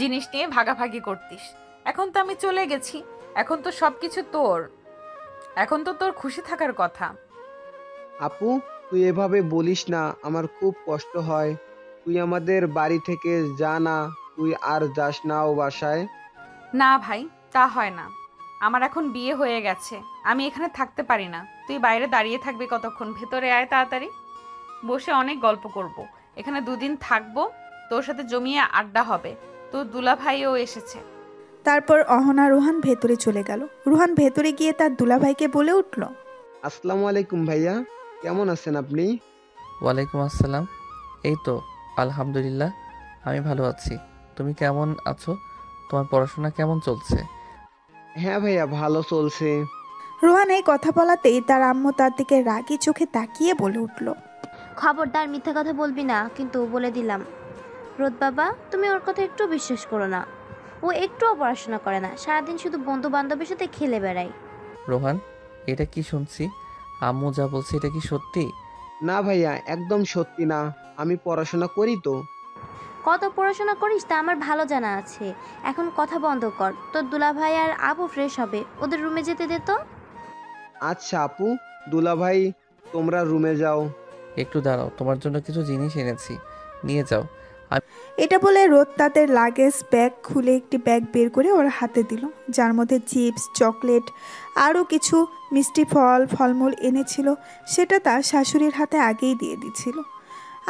জিনিস নিয়ে ভাগাভাগি করতিস। এখন তো আমি চলে গেছি, এখন তো সবকিছু তোর, এখন তো তোর খুশি থাকার কথা। আপু, তুই এভাবে বলিস না, আমার খুব কষ্ট হয়। তুই আমাদের বাড়ি থেকে যা না, তুই আর যাস না ও বাসায়। না ভাই, তা হয় না। আমার এখন বিয়ে হয়ে গেছে, আমি এখানে থাকতে পারি না। তুই বাইরে দাঁড়িয়ে থাকবি কতক্ষণ? ভেতরে আয় তাড়াতাড়ি, বসে অনেক গল্প করব। এখানে দুদিন থাকবো, তোর সাথে জমিয়ে আড্ডা হবে। তোর দুলা ভাইও এসেছে। তারপর অহনা রোহান ভেতরে চলে গেল। রোহান ভেতরে গিয়ে তার দুলাভাইকে বলে উঠল, আসসালামু আলাইকুম ভাইয়া, কেমন আছেন আপনি? ওয়ালাইকুম আসসালাম। এই তো আলহামদুলিল্লাহ, আমি ভালো আছি। তুমি কেমন আছো? তোমার পড়াশোনা কেমন চলছে? হ্যাঁ ভাইয়া, ভালো চলছে। রোহান এই কথা বলাতেই তার আম্মু তার দিকে রাগি চোখে তাকিয়ে বলে উঠল, খবরদার মিথ্যা কথা বলবি না, কিন্তু বলে দিলাম। রোদ বাবা, তুমি ওর কথা একটু বিশ্বাস করো না। ও একটুও পড়াশোনা করে না, সারাদিন শুধু বন্ধু বান্ধবের সাথে খেলে বেড়ায়। রোহান, এটা কি শুনছি? আম্মু যা বলছে এটা কি সত্যি? না ভাইয়া, একদম সত্যি না, আমি পড়াশোনা করি তো। কত পড়াশোনা করিস তা আমার ভালো জানা আছে। এখন কথা বন্ধ কর, তোর দুলাভাই আর আবু ফ্রেশ হবে, ওদের রুমে যেতে দে তো। আচ্ছা আপু, দুলাভাই তোমরা রুমে যাও। একটু দাঁড়াও, তোমার জন্য কিছু জিনিস এনেছি, নিয়ে যাও। এটা বলে রোদ তাদের লাগেজ ব্যাগ খুলে একটি ব্যাগ বের করে ওর হাতে দিল, যার মধ্যে চিপস, চকলেট আরও কিছু মিষ্টি ফলমূল এনেছিল। সেটা তার শাশুড়ির হাতে আগেই দিয়ে দিছিল,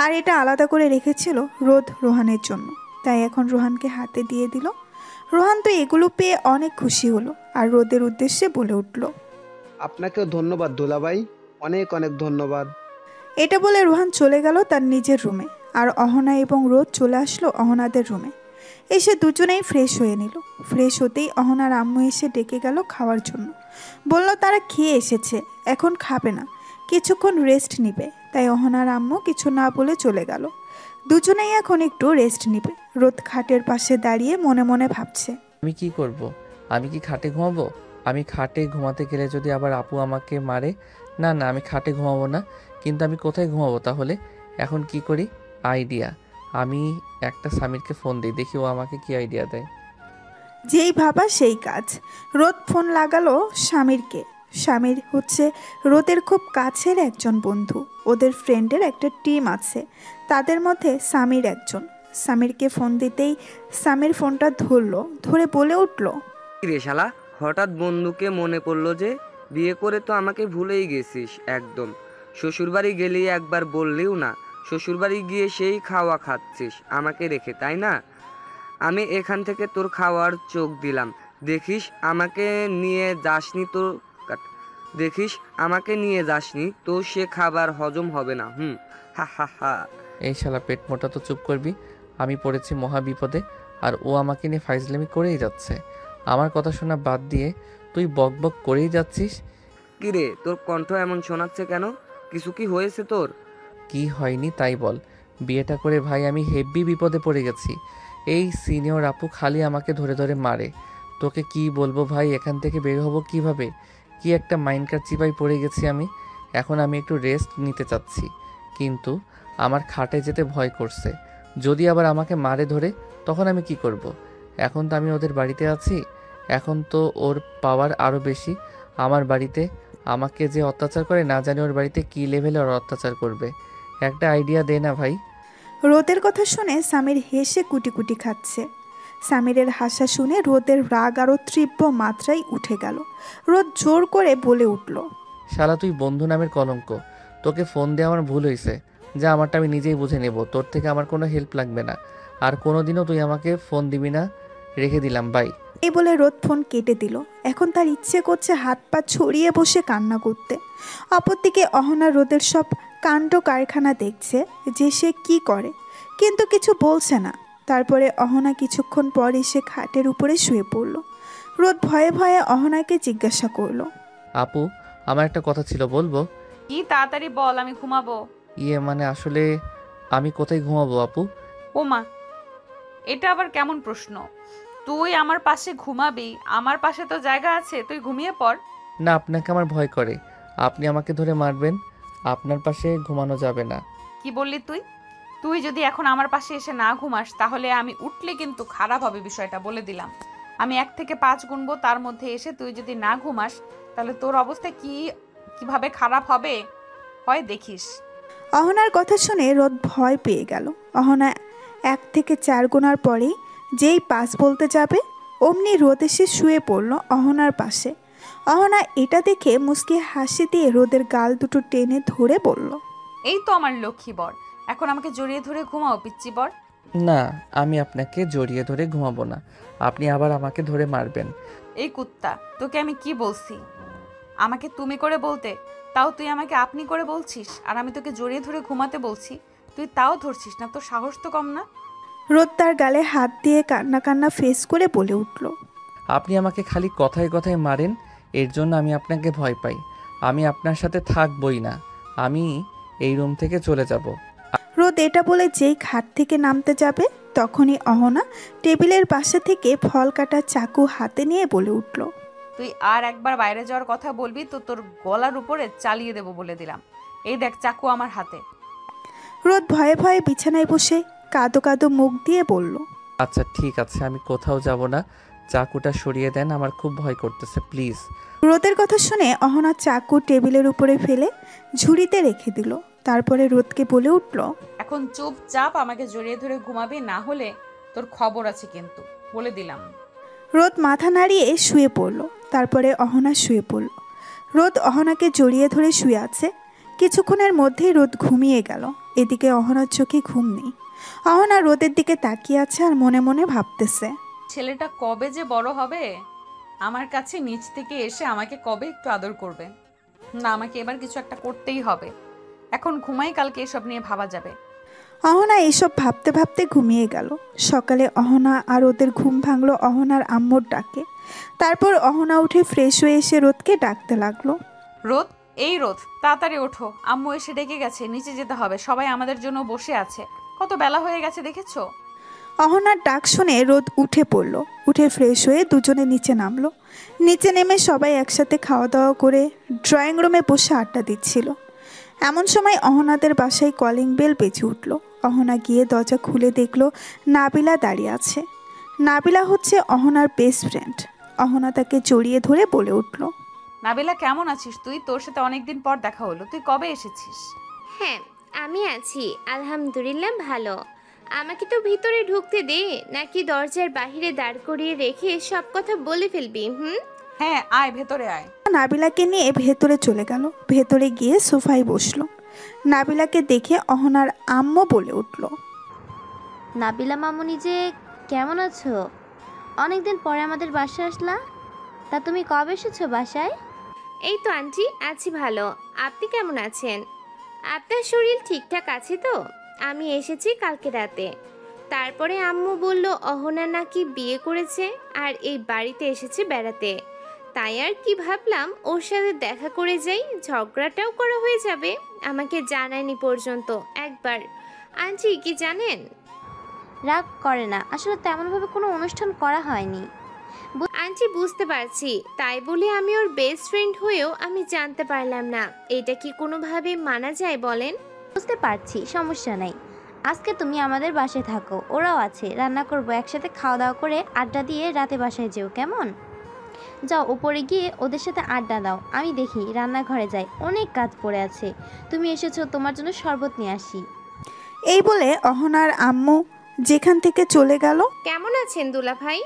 আর এটা আলাদা করে রেখেছিল রোদ রোহানের জন্য। তাই এখন রোহানকে হাতে দিয়ে দিল। রোহান তো এগুলো পেয়ে অনেক খুশি হলো আর রোদের উদ্দেশ্যে বলে উঠল, আপনাকেও ধন্যবাদ দুলাভাই, অনেক অনেক ধন্যবাদ। এটা বলে রোহান চলে গেল তার নিজের রুমে, আর অহনা এবং রোদ চলে আসলো অহনাদের রুমে। এসে দুজনেই ফ্রেশ হয়ে নিল। ফ্রেশ হতেই অহনার আম্মু এসে ডেকে গেল খাওয়ার জন্য। বলল তারা খেয়ে এসেছে, এখন খাবে না, কিছুক্ষণ রেস্ট নিবে। তাই অহনার আম্মু কিছু না বলে চলে গেল। দুজনেই এখন একটু রেস্ট নিবে। রোদ খাটের পাশে দাঁড়িয়ে মনে মনে ভাবছে, আমি কি করব? আমি কি খাটে ঘুমাবো? আমি খাটে ঘুমাতে গেলে যদি আবার আপু আমাকে মারে। না না, আমি খাটে ঘুমাবো না। কিন্তু আমি কোথায় ঘুমাবো তাহলে? এখন কি করি? আইডিয়া। আমি একটা সামিরকে ফোন দিই, দেখি ও আমাকে কি আইডিয়া দেয়। যেই ভাবা সেই কাজ। রোদ ফোন লাগালো স্বামীরকে। স্বামীর হচ্ছে রোদের খুব কাছের একজন বন্ধু। ওদের ফ্রেন্ডের একটা টিম আছে, তাদের মধ্যে সামির একজন। সামিরকে ফোন দিতেই সামির ফোনটা ধরলো, ধরে বলে উঠল, রে শালা, হঠাৎ বন্ধুকে মনে পড়লো যে? বিয়ে করে তো আমাকে ভুলেই গেছিস একদম। শ্বশুরবাড়ি গেলি একবার বললিও না, শ্বশুরবাড়ি গিয়ে সেই খাওয়া খাচ্ছিস আমাকে রেখে, তাই না? আমি এখান থেকে তোর খাওয়ার চোখ দিলাম, দেখিস আমাকে নিয়ে যাসনি তো সে খাবার হজম হবে না। হা হা হা। এই শালা পেট মোটা, তো চুপ করবি। আমি পড়েছি মহা বিপদে, আর ও আমাকে নিয়ে ফাইজলামি করেই যাচ্ছে। আমার কথা শোনা বাদ দিয়ে তুই বক বক করেই যাচ্ছিস। কিরে, তোর কণ্ঠ এমন শোনাচ্ছে কেন? কিছু কি হয়েছে তোর? কি হয়নি তাই বল। বিয়েটা করে ভাই আমি হেব্বি বিপদে পড়ে গেছি। এই সিনিয়র আপু খালি আমাকে ধরে ধরে মারে। তোকে কি বলবো ভাই, এখান থেকে বের হবো কিভাবে? কি একটা মাইন্ডকার চিপায় পড়ে গেছি আমি। এখন আমি একটু রেস্ট নিতে চাচ্ছি, কিন্তু আমার খাটে যেতে ভয় করছে। যদি আবার আমাকে মারে ধরে তখন আমি কি করব? এখন তো আমি ওদের বাড়িতে আছি, এখন তো ওর পাওয়ার আরও বেশি আমার বাড়িতে। আমাকে যে অত্যাচার করে না জানি ওর বাড়িতে কী লেভেলে ওর অত্যাচার করবে। একটা আইডিয়া দে না ভাই। রোদের কথা শুনে সামির হেসে কুটি কুটি খাচ্ছে। সামিরের হাসা শুনে রোদের রাগ আরও তীব্র মাত্রায় উঠে গেল। রোদ জোর করে বলে উঠল, শালা তুই বন্ধু নামের কলঙ্ক। তোকে ফোন দিয়ে আমার ভুল হয়েছে, যা আমারটা আমি নিজেই বুঝে নেব। তোর থেকে আমার কোনো হেল্প লাগবে না, আর কোনোদিনও তুই আমাকে ফোন দিবি না। রেখে দিলাম, বাই। এই বলে রোদ ফোন কেটে দিল। এখন তার ইচ্ছে করছে হাত পা ছড়িয়ে বসে কান্না করতে। অপরদিকে অহনা রোদের সব কাণ্ড কারখানা দেখছে যে সে কি করে, কিন্তু কিছু বলছে না। তারপরে অহনা কিছুক্ষণ পর এসে খাটের উপরে শুয়ে পড়ল। রোদ ভয়ে ভয়ে অহনাকে জিজ্ঞাসা করলো, আপু, আমার একটা কথা ছিল, বলবো? কি তাড়াতাড়ি বল, আমি ঘুমাবো। মানে আসলে আমি কোথায় ঘুমাবো আপু? ও মা, এটা আবার কেমন প্রশ্ন? তুই আমার পাশে ঘুমাবি, আমার পাশে তো জায়গা আছে, তুই ঘুমিয়ে পড়। না, আপনাকে আমার ভয় করে, আপনি আমাকে ধরে মারবেন। আপনার পাশে ঘুমানো যাবে না। কি বললি তুই? তুই যদি এখন আমার পাশে এসে না ঘুমাস তাহলে আমি উঠলে কিন্তু খারাপ হবে, বিষয়টা বলে দিলাম। আমি 1 থেকে 5 গুনবো, তার মধ্যে এসে তুই যদি না ঘুমাস তাহলে তোর অবস্থা কিভাবে খারাপ হবে হয় দেখিস। অহনার কথা শুনে রোদ ভয় পেয়ে গেল। অহনা 1 থেকে 4 গোনার পরেই যেই 5 বলতে যাবে অমনি রোদ এসে শুয়ে পড়ল অহনার পাশে। অহনা এটা দেখে মুচকি হাসি দিয়ে রোদের গাল দুটো টেনে ধরে বলল, এই তো আমার লক্ষ্মী বর, এখন আমাকে জড়িয়ে ধরে ঘুমাও পিচ্চি বর। না, আমি আপনাকে জড়িয়ে ধরে ঘুমাবো না, আপনি আবার আমাকে ধরে মারবেন। এই কুত্তা, তোকে আমি কি বলছি? আমাকে তুমি করে বলতে, তাও তুই আমাকে আপনি করে বলছিস। আর আমি তোকে জড়িয়ে ধরে ঘুমাতে বলছি, তুই তাও ধরছিস না। তোর সাহস তো কম না। রোদ তার গালে হাত দিয়ে কান্না কান্না ফেস করে বলে উঠল, আপনি আমাকে খালি কথায় কথায় মারেন, এর জন্য আমি আপনাকে ভয় পাই। আমি আপনার সাথে থাকবই না, আমি এই রুম থেকে চলে যাব। রোদ এটা বলে যেই খাট থেকে নামতে যাবে তখনই অহনা টেবিলের পাশে থেকে ফল কাটার চাকু হাতে নিয়ে বলে উঠল, তুই আর একবার বাইরে যাওয়ার কথা বলবি তো তোর গলার উপরে চালিয়ে দেব বলে দিলাম। এই দেখ চাকু আমার হাতে। রোদ ভয়ে ভয়ে বিছানায় বসে কাঁদো কাঁদো মুখ দিয়ে বলল, আচ্ছা ঠিক আছে, আমি কোথাও যাব না, চাকুটা সরিয়ে দেন, আমার খুব ভয় করতেছে, প্লিজ। রোদের কথা শুনে অহনা চাকু টেবিলের উপরে ফেলে ঝুড়িতে রেখে দিল। তারপরে রোদকে বলে উঠল, এখন চুপচাপ আমাকে জড়িয়ে ধরে ঘুমাবি, না হলে তোর খবর আছে কিন্তু, বলে দিলাম। রোদ মাথা নাড়িয়ে শুয়ে পড়ল। তারপরে অহনা শুয়ে পড়ল। রোদ অহনাকে জড়িয়ে ধরে শুয়ে আছে। কিছুক্ষণের মধ্যেই রোদ ঘুমিয়ে গেল। এদিকে অহনার চোখে ঘুম নেই। অহনা রোদের দিকে তাকিয়ে আছে আর মনে মনে ভাবতেছে, ছেলেটা কবে যে বড় হবে, আমার কাছে নিচ থেকে এসে আমাকে কবে একটু আদর করবে। না, আমাকে এবার কিছু একটা করতেই হবে। এখন ঘুমাই, কালকে এসব নিয়ে ভাবা যাবে। অহনা এসব ভাবতে ভাবতে ঘুমিয়ে গেল। সকালে অহনা আর ওদের ঘুম ভাঙলো অহনার আম্মুর ডাকে। তারপর অহনা উঠে ফ্রেশ হয়ে এসে রোদকে ডাকতে লাগলো, রোদ, এই রোদ, তাড়াতাড়ি ওঠো, আম্মু এসে ডেকে গেছে, নিচে যেতে হবে, সবাই আমাদের জন্য বসে আছে, কত বেলা হয়ে গেছে দেখেছো। অহনার ডাক শুনে রোদ উঠে পড়ল। উঠে ফ্রেশ হয়ে দুজনে নিচে নামলো। নিচে নেমে সবাই একসাথে খাওয়া দাওয়া করে ড্রয়িং রুমে বসে আড্ডা দিচ্ছিল। এমন সময় অহনাদের বাসায় কলিং বেল বেজে উঠল। অহনা গিয়ে দরজা খুলে দেখলো নাবিলা দাঁড়িয়ে আছে। নাবিলা হচ্ছে অহনার বেস্ট ফ্রেন্ড। অহনা তাকে জড়িয়ে ধরে বলে উঠল, নাবিলা কেমন আছিস তুই? তোর সাথে অনেকদিন পর দেখা হলো, তুই কবে এসেছিস? হ্যাঁ, আমি আছি, আলহামদুলিল্লাহ ভালো। আমাকে তো ভিতরে ঢুকতে দে, নাকি দরজার বাহিরে দাঁড় করিয়ে রেখে সব কথা বলে ফেলবি? হ্যাঁ, আয় ভেতরে আয়। নাবিলাকে নিয়ে ভেতরে চলে গেল। ভেতরে গিয়ে সোফায় বসলো। নাবিলাকে দেখে অহনার আম্মু বলে উঠল, নাবিলা মামুনি যে কেমন আছো? অনেকদিন পরে আমাদের বাসায় আসলা, তা তুমি কবে এসেছো বাসায়? এই তো আন্টি, আছি ভালো। আপনি কেমন আছেন? আপনার শরীর ঠিকঠাক আছে তো? আমি এসেছি কালকে রাতে। তারপরে আম্মু বলল অহনা নাকি বিয়ে করেছে আর এই বাড়িতে এসেছে বেড়াতে। তাই আর কি ভাবলাম ওর সাথে দেখা করে যাই, ঝগড়াটাও করা হয়ে যাবে। আমাকে জানায়নি পর্যন্ত একবার। আন্টি কি জানেন? রাগ করে না, আসলে তেমনভাবে কোনো অনুষ্ঠান করা হয়নি। আন্টি বুঝতে পারছি, তাই বলে আমি ওর বেস্ট ফ্রেন্ড হয়েও আমি জানতে পারলাম না। এটা কি কোনোভাবে মানা যায় বলেন? বুঝতে পারছি, সমস্যা নাই। আজকে তুমি আমাদের বাসায় থাকো, ওরাও আছে, রান্না করবো, একসাথে খাওয়া দাওয়া করে আড্ডা দিয়ে রাতে বাসায় যেও, কেমন? যাও উপরে গিয়ে ওদের সাথে আড্ডা দাও, আমি দেখি রান্নাঘরে যাই, অনেক কাজ পড়ে আছে। তুমি এসেছো, তোমার জন্য শরবত নিয়ে আসি। এই বলে অহনার আম্মু যেখান থেকে চলে গেল। কেমন আছেন দুলা ভাই?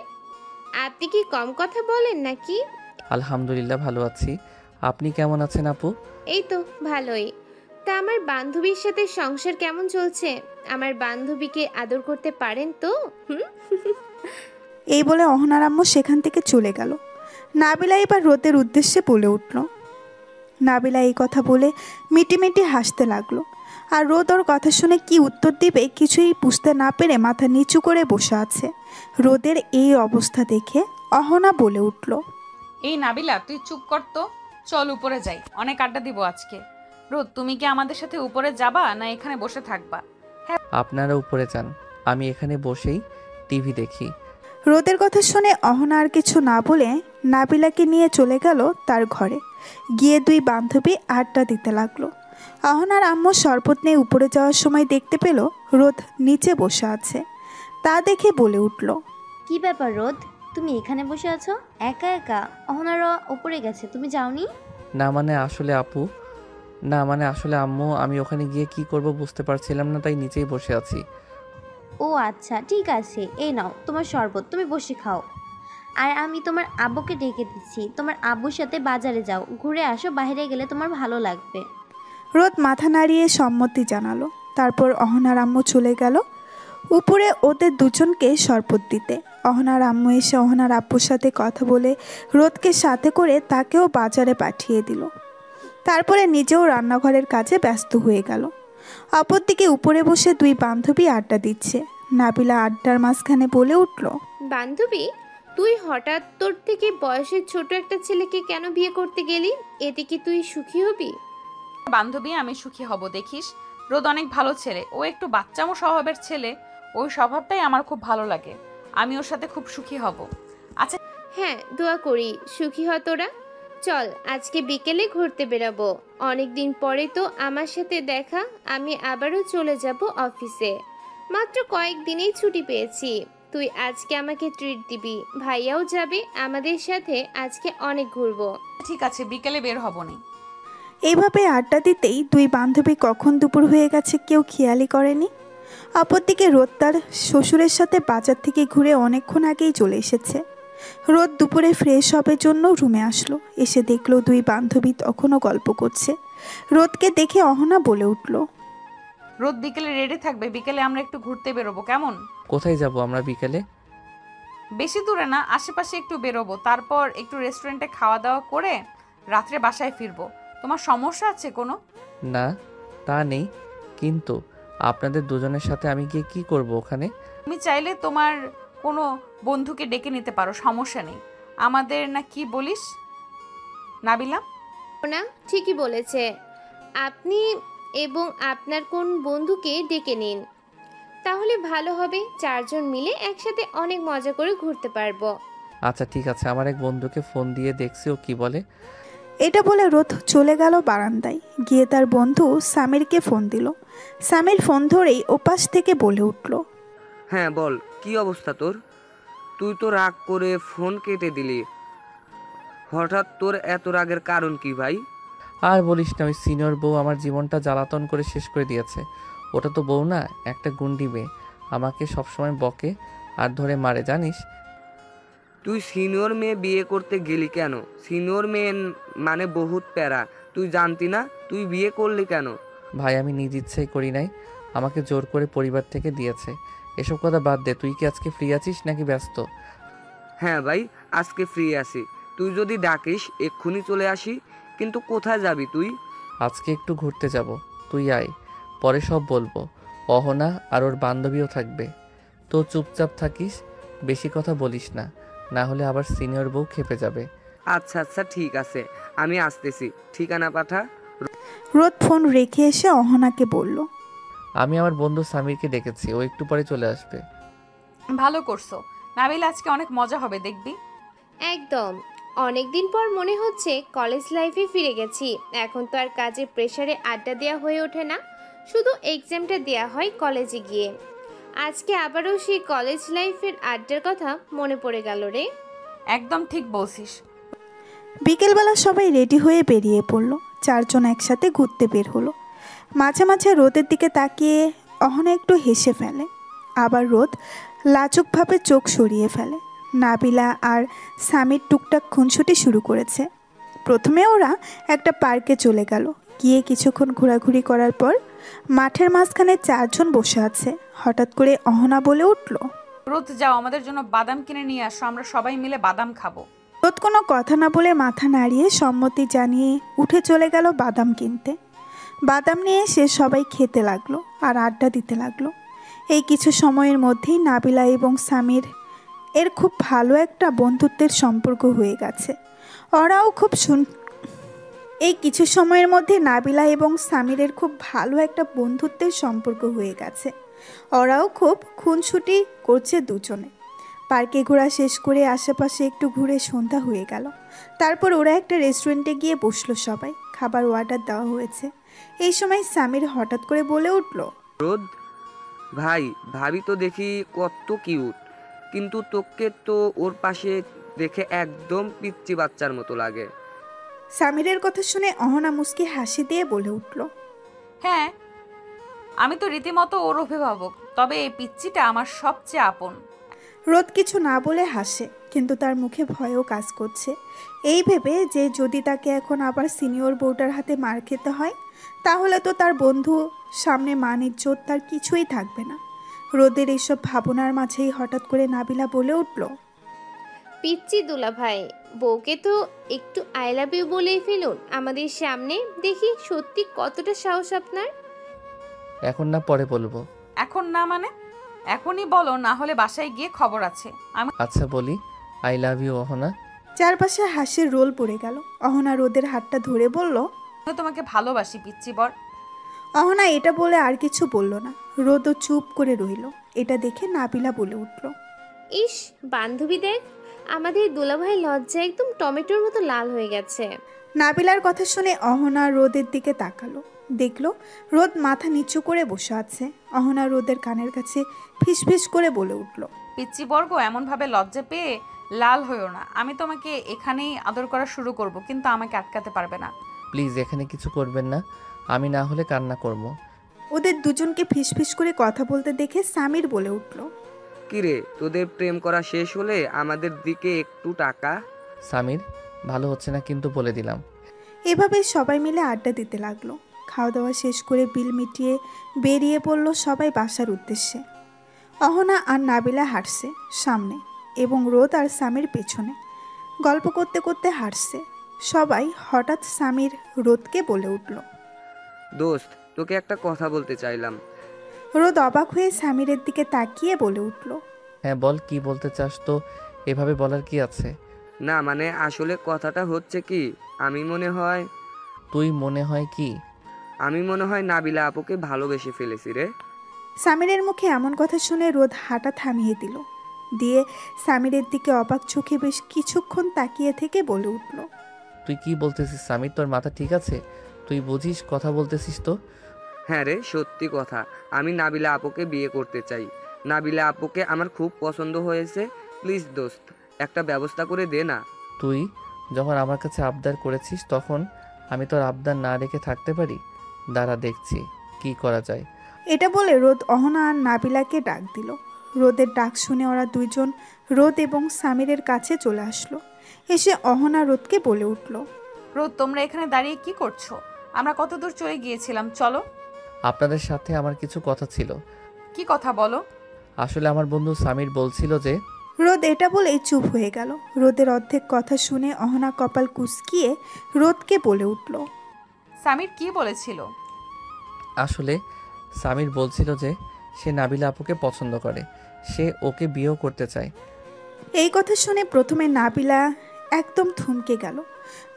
আপনি কি কম কথা বলেন নাকি? আলহামদুলিল্লাহ ভালো আছি। আপনি কেমন আছেন আপু? এই তো ভালোই। তা আমার বান্ধবীর সাথে সংসার কেমন চলছে? আমার বান্ধবীকে আদর করতে পারেন তো? এই বলে অহনার আম্মু সেখান থেকে চলে গেল। নাবিলা এবার রোদের উদ্দেশ্যে বলে উঠল। নাবিলা এই কথা বলে মিটিমিটি হাসতে লাগলো। আর রোদ ওর কথা শুনে কি উত্তর দিবে কিছুই বুঝতে না পেরে মাথা নিচু করে বসে আছে। রোদের এই অবস্থা দেখে অহনা বলে উঠল, এই নাবিলা তুই চুপ কর তো, চল উপরে যাই, অনেক আড্ডা দিব আজকে। রোদ তুমি কি আমাদের সাথে উপরে যাবা না এখানে বসে থাকবা? আপনারা উপরে যান, আমি এখানে বসেই টিভি দেখি। রোদের কথা শুনে অহনা আর কিছু না বলে নাবিলাকে নিয়ে চলে গেল তার ঘরে। গিয়ে দুই বান্ধবী আড্ডা দিতে লাগলো। অহনার আম্মু শরবত নিয়ে উপরে যাওয়ার সময় দেখতে পেল রোদ নিচে বসে আছে। তা দেখে বলে উঠল, কি ব্যাপার রোদ, তুমি এখানে বসে আছো একা একা? অহনারা উপরে গেছে, তুমি যাওনি? না মানে আসলে আপু, না মানে আসলে আম্মু, আমি ওখানে গিয়ে কি করব বুঝতে পারছিলাম না, তাই নিচেই বসে আছি। ও আচ্ছা ঠিক আছে, এই নাও তোমার শরবত, তুমি বসে খাও। আর আমি তোমার আব্বুকে ডেকে দিচ্ছি, তোমার আব্বুর সাথে বাজারে যাও, ঘুরে আসো, বাইরে গেলে তোমার ভালো লাগবে। রোদ মাথা নাড়িয়ে সম্মতি জানালো। তারপর অহনার আম্মু চলে গেল উপরে ওদের দুজনকে শরবত দিতে। অহনার আম্মু এসে অহনার আব্বুর সাথে কথা বলে রোদকে সাথে করে তাকেও বাজারে পাঠিয়ে দিল। তারপরে নিজেও রান্নাঘরের কাজে ব্যস্ত হয়ে গেল। অপরদিকে উপরে বসে দুই বান্ধবী আড্ডা দিচ্ছে। নাবিলা আড্ডার মাঝখানে বলে উঠল, বান্ধবী, তুই হঠাৎ তোর থেকে বয়সের ছোট একটা ছেলেকে কেন বিয়ে করতে গেলি? এতে কি তুই সুখী হবি? বান্ধবী আমি সুখী হব, দেখিস রোদ অনেক ভালো ছেলে, ও একটু বাচ্চামো স্বভাবের ছেলে, ওই স্বভাবটাই আমার খুব ভালো লাগে, আমি ওর সাথে খুব সুখী হব। আচ্ছা হ্যাঁ, দোয়া করি সুখী হ তোরা। চল আজকে বিকেলে ঘুরতে বেরাবো, অনেকদিন পরে তো আমার সাথে দেখা। আমি আবারও চলে যাব অফিসে, মাত্র কয়েকদিনেই ছুটি পেয়েছি। তুই আজকে আমাকে ট্রিট দিবি, ভাইয়াও যাবে আমাদের সাথে, আজকে অনেক ঘুরবো। ঠিক আছে, বিকেলে বের হব নি। এইভাবে আড্ডা দিতেই দুই বান্ধবী কখন দুপুর হয়ে গেছে কেউ খেয়ালই করেনি। অপরদিকে রোদ তার শ্বশুরের সাথে বাজার থেকে ঘুরে অনেকক্ষণ আগেই চলে এসেছে। রোদ দুপুরে ফ্রেশ হবার জন্য রুমে আসলো। এসে দেখলো দুই বান্ধবী তখনও গল্প করছে। রোদকে দেখে অহনা বলে উঠল, রোদ বিকেলে রেডি থাকবে, বিকেলে আমরা একটু ঘুরতে বেরোবো, কেমন? কোথায় যাব আমরা বিকেলে? বেশি দূরে না, আশেপাশে একটু বেরোবো, তারপর একটু রেস্টুরেন্টে খাওয়া দাওয়া করে রাত্রে বাসায় ফিরবো। তোমার সমস্যা আছে কোনো? না তা নেই, কিন্তু আপনাদের দুজনের সাথে আমি গিয়ে কি করব ওখানে? তুমি চাইলে তোমার কোনো বন্ধুকে ডেকে নিতে পারো, সমস্যা নেই আমাদের। না কি বলিস নাবিলা? না, ঠিকই বলেছে। আপনি এবং আপনার কোন বন্ধুকে ডেকে নিন, তাহলে ভালো হবে। চারজন মিলে একসাথে অনেক মজা করে ঘুরতে পারবো। আচ্ছা ঠিক আছে, আমার এক বন্ধুকে ফোন দিয়ে দেখছি ও কি বলে। এটা বলে রোদ চলে গেল বারান্দায়। গিয়ে তার বন্ধু সামিরকে ফোন দিল। সামির ফোন ধরেই ওপাশ থেকে বলে উঠল, হ্যাঁ বল, কি অবস্থা তোর? তুই তো রাগ করে ফোন কেটে দিলি, হঠাৎ তোর এত রাগের কারণ কি ভাই? আর বলিস না, ওই সিনিয়র বউ আমার জীবনটা জ্বালাতন করে শেষ করে দিয়েছে। ওটা তো বউ না, একটা গুন্ডি মেয়ে, আমাকে সবসময় বকে আর ধরে মারে জানিস। তুই সিনিয়র মেয়ে বিয়ে করতে গেলি কেন? সিনিয়র মেয়ে মানে বহুত প্যারা, তুই জানতি না? তুই বিয়ে করলি কেন? ভাই আমি নিজ ইচ্ছাই করি নাই, আমাকে জোর করে পরিবার থেকে দিয়েছে। এসব কথা বাদ দে, তুই কি আজকে ফ্রি আছিস নাকি ব্যস্ত? হ্যাঁ ভাই, আজকে ফ্রি আছি, তুই যদি ডাকিস এক্ষুনি চলে আসি। কিন্তু কোথায় যাবি তুই? আজকে একটু ঘুরতে যাব, তুই আয়, পরে সব বলবো। অহনা আর ওর বান্ধবীও থাকবে। তো চুপচাপ থাকিস, বেশি কথা বলিস না, না হলে আবার সিনিয়র বউ খেপে যাবে। আচ্ছা আচ্ছা ঠিক আছে, আমি আসতেছি, ঠিকানা পাঠা। রোদ ফোন রেখে এসে অহনাকে বলল, আমি আমার বন্ধু সামিরকে ডেকেছি, ও একটু পরে চলে আসবে। ভালো করছো। নাবিল, আজকে অনেক মজা হবে দেখবি। একদম। অনেকদিন পর মনে হচ্ছে কলেজ লাইফে ফিরে গেছি। এখন তো আর কাজের প্রেশারে আড্ডা দেওয়া হয়ে ওঠে না, শুধু এক্সামটা দেওয়া হয় কলেজে গিয়ে। আজকে আবারও সেই কলেজ লাইফের আড্ডার কথা মনে পড়ে গেল রে। একদম ঠিক বলছিস। বিকেলবেলা সবাই রেডি হয়ে বেরিয়ে পড়লো। চারজন একসাথে ঘুরতে বের হলো। মাঝে মাঝে রোদের দিকে তাকিয়ে অহনা একটু হেসে ফেলে, আবার রোদ লাজুকভাবে চোখ সরিয়ে ফেলে। নাবিলা আর সামির টুকটাক খুনসুটি শুরু করেছে। প্রথমে ওরা একটা পার্কে চলে গেল। গিয়ে কিছুক্ষণ ঘোরাঘুরি করার পর মাঠের মাঝখানে চারজন বসে আছে। হঠাৎ করে অহনা বলে উঠল, রোদ যাও, আমাদের জন্য বাদাম কিনে নিয়ে আসো, আমরা সবাই মিলে বাদাম খাবো। রোদ কোনো কথা না বলে মাথা নাড়িয়ে সম্মতি জানিয়ে উঠে চলে গেল বাদাম কিনতে। বাদাম নিয়ে সে সবাই খেতে লাগলো আর আড্ডা দিতে লাগলো। এই কিছু সময়ের মধ্যেই নাবিলা এবং সামির এর খুব ভালো একটা বন্ধুত্বের সম্পর্ক হয়ে গেছে। ওরাও খুব এই কিছু সময়ের মধ্যে নাবিলা এবং সামিরের খুব ভালো একটা বন্ধুত্বের সম্পর্ক হয়ে গেছে। ওরাও খুব খুনসুটি করছে দুজনে। পার্কে ঘোরা শেষ করে আশেপাশে একটু ঘুরে সন্ধ্যা হয়ে গেল। তারপর ওরা একটা রেস্টুরেন্টে গিয়ে বসলো সবাই। খাবার অর্ডার দেওয়া হয়েছে। এই সময় সামির হঠাৎ করে বলে উঠল, রোদ ভাই, ভাবি তো দেখি কত কিউট, কিন্তু তোকে তো ওর পাশে দেখে একদম পিচ্চি বাচ্চার মতো লাগে। সামিরের কথা শুনে অহনা মুস্কি হাসি দিয়ে বলে উঠল, হ্যাঁ, আমি তো রীতিমতো ওর অভিভাবক, তবে এই পিচ্চিটা আমার সবচেয়ে আপন। রোদ কিছু না বলে হাসে, কিন্তু তার মুখে ভয়ও কাজ করছে। এই ভেবে যে যদি তাকে এখন আবার সিনিয়র বউটার হাতে মার খেতে হয়, তাহলে তো তার বন্ধু সামনে মান ইজ্জত তার কিছুই থাকবে না। রোদের এইসব ভাবনার মাঝেই হঠাৎ করে নাবিলা বলে উঠল, পিচ্চি দুলা ভাই, বউকে তো একটু আই লাভ ইউ বলেই ফেলুন আমাদের সামনে, দেখি সত্যি কতটা সাহস আপনার। এখন না, পরে বলবো। এখন না মানে? এখনই বলো, না হলে বাসায় গিয়ে খবর আছে। আচ্ছা বলি, আই লাভ ইউ অহনা। চারপাশে হাসির রোল পড়ে গেল। অহনা রোদের হাতটা ধরে বলল, আমি তোমাকে ভালোবাসি পিচ্চি বর। অহনা এটা বলে আর কিছু বলল না। রোদও চুপ করে রইল। এটা দেখে নাবিলা বলে উঠল, ইস বান্ধবী দেখ, আমাদের দুলাভাই লজ্জায় একদম টমেটোর মতো লাল হয়ে গেছে। নাবিলার কথা শুনে অহনা রোদের দিকে তাকালো। দেখলো রোদ মাথা নিচু করে বসে আছে। অহনা রোদের কানের কাছে ফিসফিস করে বলে উঠল, পিচ্চি বর্গ, এমনভাবে লজ্জা পেয়ে লাল হইও না। আমি তোমাকে এখানেই আদর করা শুরু করব, কিন্তু আমাকে আটকাতে পারবে না। প্লিজ এখানে কিছু করবেন না, আমি না হলে কান্না করব। ওদের দুজনকে ফিসফিস করে কথা বলতে দেখে সামির বলে উঠল, কিরে, তোদের প্রেম করা শেষ হলে আমাদের দিকে একটু টাকা। সামির, ভালো হচ্ছে না কিন্তু বলে দিলাম। এভাবে সবাই মিলে আড্ডা দিতে লাগলো। খাওয়া দাওয়া শেষ করে বিল মিটিয়ে বেরিয়ে পড়ল সবাই বাসার উদ্দেশ্যে। অহনা আর নাবিলা হাঁটছে সামনে এবং রোদ আর সামির পেছনে। গল্প করতে করতে হাঁটছে সবাই। হঠাৎ সামির রোদকে বলে উঠল, দোস্ত, তোকে একটা কথা বলতে চাইলাম। রোদ অবাক হয়ে সামিরের দিকে তাকিয়ে বলে উঠল, হ্যাঁ বল, কি বলতে চাস? তো এভাবে বলার কি আছে? না মানে আসলে কথাটা হচ্ছে কি, আমি মনে হয় কি? আমি মনে হয় নাবিলা আপুকে ভালোবেসে ফেলেছি রে। সামিরের মুখে এমন কথা শুনে রোদ হাঁটা থামিয়ে দিল। দিয়ে সামিরের দিকে অবাক চোখে বেশ কিছুক্ষণ তাকিয়ে থেকে বলে উঠল, তুই কি বলতেছিস সামির? তোর মাথা ঠিক আছে? তুই বুঝিস কথা বলতেছিস তো? হ্যাঁ রে, সত্যি কথা, আমি নাবিলা আপুকে বিয়ে করতে চাই। নাবিলা আপুকে আমার খুব পছন্দ হয়েছে। প্লিজ দোস্ত, একটা ব্যবস্থা করে দে না। তুই যখন আমার কাছে আবদার করেছিস, তখন আমি তোর আবদার না রেখে থাকতে পারি? দাঁড়া, দেখছি কি করা যায়। এটা বলে রোদ অহনা আর নাবিলাকে ডাক দিল। রোদের ডাক শুনে ওরা দুইজন রোদ এবং সামিরের কাছে চলে আসলো। এসে অহনা রোদকে বলে উঠল, রোদ, তোমরা এখানে দাঁড়িয়ে কি করছো? আমরা কত দূর চলে গিয়েছিলাম, চলো। আপনাদের সাথে আমার কিছু কথা ছিল। কি কথা বলো? আসলে আমার বন্ধু সামির বলছিল যে। রোদ এটা বলেই চুপ হয়ে গেল। রোদের অর্ধেক কথা শুনে অহনা কপাল কুঁচকিয়ে রোদকে বলে উঠল, সামির কি বলেছিল? আসলে সামির বলছিল যে সে নাবিলা আপুকে পছন্দ করে, সে ওকে বিয়েও করতে চায়। এই কথা শুনে প্রথমে নাবিলা একদম থমকে গেল।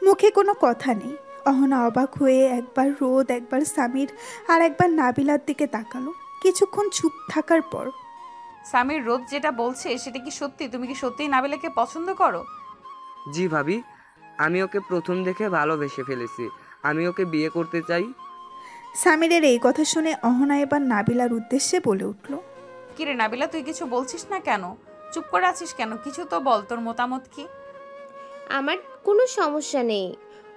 মুখে কোনো কথা নেই। অহনা অবাক হয়ে একবার রোদ, একবার সামির আর একবার নাবিলার দিকে তাকালো। কিছুক্ষণ চুপ থাকার পর, সামির রোদ যেটা বলছে সেটা কি সত্যি? তুমি কি সত্যিই নাবিলাকে পছন্দ করো? জি ভাবি, আমি ওকে প্রথম দেখে ভালোবেসে ফেলেছি। আমি ওকে বিয়ে করতে চাই। সামিরের এই কথা শুনে অহনা এবার নাবিলার উদ্দেশ্যে বলে উঠল। কিরে নাবিলা, তুই কিছু বলছিস না কেন? চুপ করে আছিস কেন? কিছু তো বল, তোর মতামত কি? আমার কোনো সমস্যা নেই,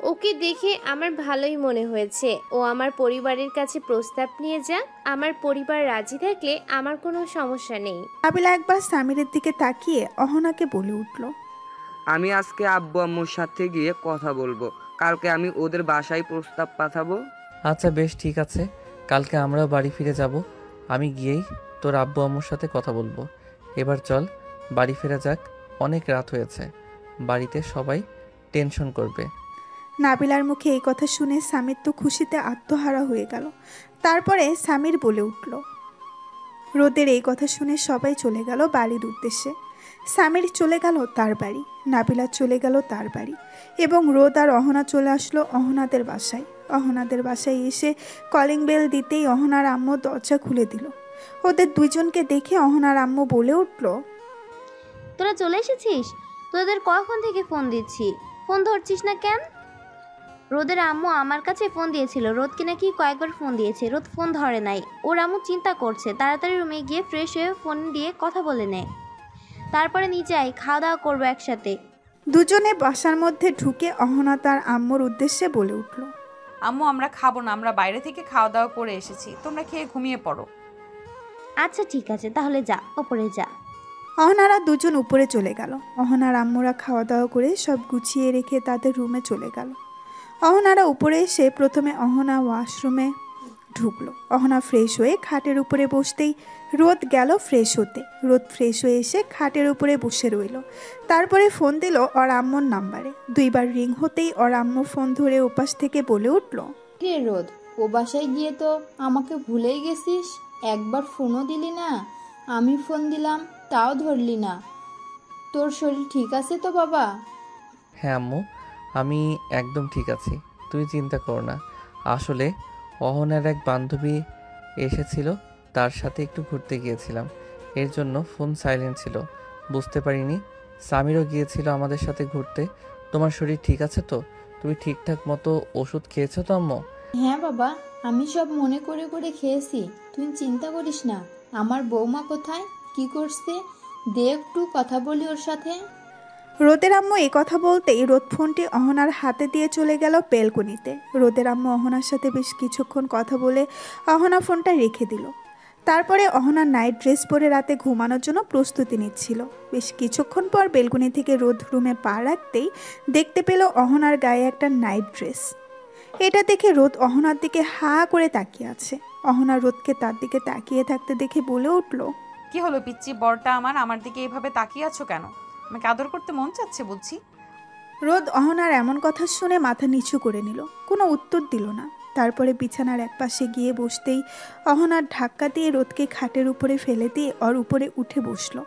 ওকে দেখে আমার ভালোই মনে হয়েছে। ও আমার পরিবারের কাছে প্রস্তাব নিয়ে যাক, আমার পরিবার রাজি থাকলে আমার কোনো সমস্যা নেই। নাবিলা একবার সামিরের দিকে তাকিয়ে অহনাকে বলে উঠল। আমি আজকে আব্বু আম্মুর সাথে গিয়ে কথা বলবো, কালকে আমি ওদের বাসায় প্রস্তাব পাঠাবো। আচ্ছা বেশ, ঠিক আছে, কালকে আমরাও বাড়ি ফিরে যাব। আমি গিয়েই তোর আব্বু আম্মুর সাথে কথা বলবো। এবার চল বাড়ি ফেরা যাক, অনেক রাত হয়েছে, বাড়িতে সবাই টেনশন করবে। নাবিলার মুখে এই কথা শুনে সামির তো খুশিতে আত্মহারা হয়ে গেল। তারপরে সামির বলে উঠল। রোদের এই কথা শুনে সবাই চলে গেল বাড়ির উদ্দেশ্যে। সামির চলে গেল তার বাড়ি, নাবিলা চলে গেল তার বাড়ি, এবং রোদ আর অহনা চলে আসলো অহনাদের বাসায়। অহনাদের বাসায় এসে কলিং বেল দিতেই অহনার আম্মু দরজা খুলে দিল। ওদের দুইজনকে দেখে অহনার আম্মু বলে উঠল। তোরা চলে এসেছিস? তোদের কখন থেকে ফোন দিচ্ছি, ফোন ধরছিস না কেন? রোদের আম্মু আমার কাছে ফোন দিয়েছিল, রোদকে নাকি কয়েকবার ফোন দিয়েছে, রোদ ফোন ধরে নাই। ওর আম্মু চিন্তা করছে, তাড়াতাড়ি রুমে গিয়ে ফ্রেশ হয়ে ফোন দিয়ে কথা বলে নে, তারপরে নিচে আয়, খাওয়া দাওয়া করবো একসাথে। দুজনে বাসার মধ্যে ঢুকে অহনা তার আম্মুর উদ্দেশ্যে বলে উঠল। আম্মু, আমরা খাবো না, আমরা বাইরে থেকে খাওয়া দাওয়া করে এসেছি, তোমরা খেয়ে ঘুমিয়ে পড়ো। আচ্ছা ঠিক আছে, তাহলে যা, ওপরে যা। অহনারা দুজন উপরে চলে গেল। অহনার আম্মুরা খাওয়া দাওয়া করে সব গুছিয়ে রেখে তাদের রুমে চলে গেল। অহনারা উপরে এসে প্রথমে অহনা ওয়াশরুমে ঢুকলো। অহনা ফ্রেশ হয়ে খাটের উপরে বসতেই রোদ গেল ফ্রেশ হতে। রোদ ফ্রেশ হয়ে এসে খাটের উপরে বসে রইল। তারপরে ফোন দিল ওর আম্মুর নাম্বারে। দুইবার রিং হতেই ওর আম্মু ফোন ধরে ওপাশ থেকে বলে উঠল। রে রোদ, ও বাসায় গিয়ে তো আমাকে ভুলেই গেছিস, একবার ফোনও দিলি না। আমি ফোন দিলাম তাও ধরলি না। তোর শরীর ঠিক আছে তো বাবা? হ্যাঁ আম্মু, আমি একদম ঠিক আছি, তুই চিন্তা কর না। আসলে অহনার এক বান্ধবী এসেছিল, তার সাথে একটু ঘুরতে গিয়েছিলাম, এর জন্য ফোন সাইলেন্ট ছিল, বুঝতে পারিনি। সামিরও গিয়েছিল আমাদের সাথে ঘুরতে। তোমার শরীর ঠিক আছে তো? তুমি ঠিকঠাক মতো ওষুধ খেয়েছো তো আম্মু? হ্যাঁ বাবা, আমি সব মনে করে করে খেয়েছি, তুই চিন্তা করিস না। আমার বৌমা কোথায়, কি করছে, দে একটু কথা বলি ওর সাথে। রোদের আম্মু এই কথা বলতেই রোদ ফোনটি অহনার হাতে দিয়ে চলে গেল বেলকনিতে। রোদের আম্মু অহনার সাথে বেশ কিছুক্ষণ কথা বলে অহনা ফোনটা রেখে দিল। তারপরে অহনা নাইট ড্রেস পরে রাতে ঘুমানোর জন্য প্রস্তুতি নিচ্ছিল। বেশ কিছুক্ষণ পর বেলকনি থেকে রোদ রুমে পা রাখতেই দেখতে পেল অহনার গায়ে একটা নাইট ড্রেস। এটা দেখে রোদ অহনার দিকে হা করে তাকিয়ে আছে। অহনা রোদকে তার দিকে তাকিয়ে থাকতে দেখে বলে উঠল। কি হলো পিচ্চি বরটা আমার দিকে এভাবে তাকিয়ে আছো কেন? আমাকে আদর করতে মন চাচ্ছে বুঝছি। রোদ অহনার এমন কথা শুনে মাথা নিচু করে নিল, কোনো উত্তর দিল না। তারপরে বিছানার একপাশে গিয়ে বসতেই অহনার ধাক্কা দিয়ে রোদকে খাটের উপরে ফেলে দিয়ে ওর উপরে উঠে বসলো।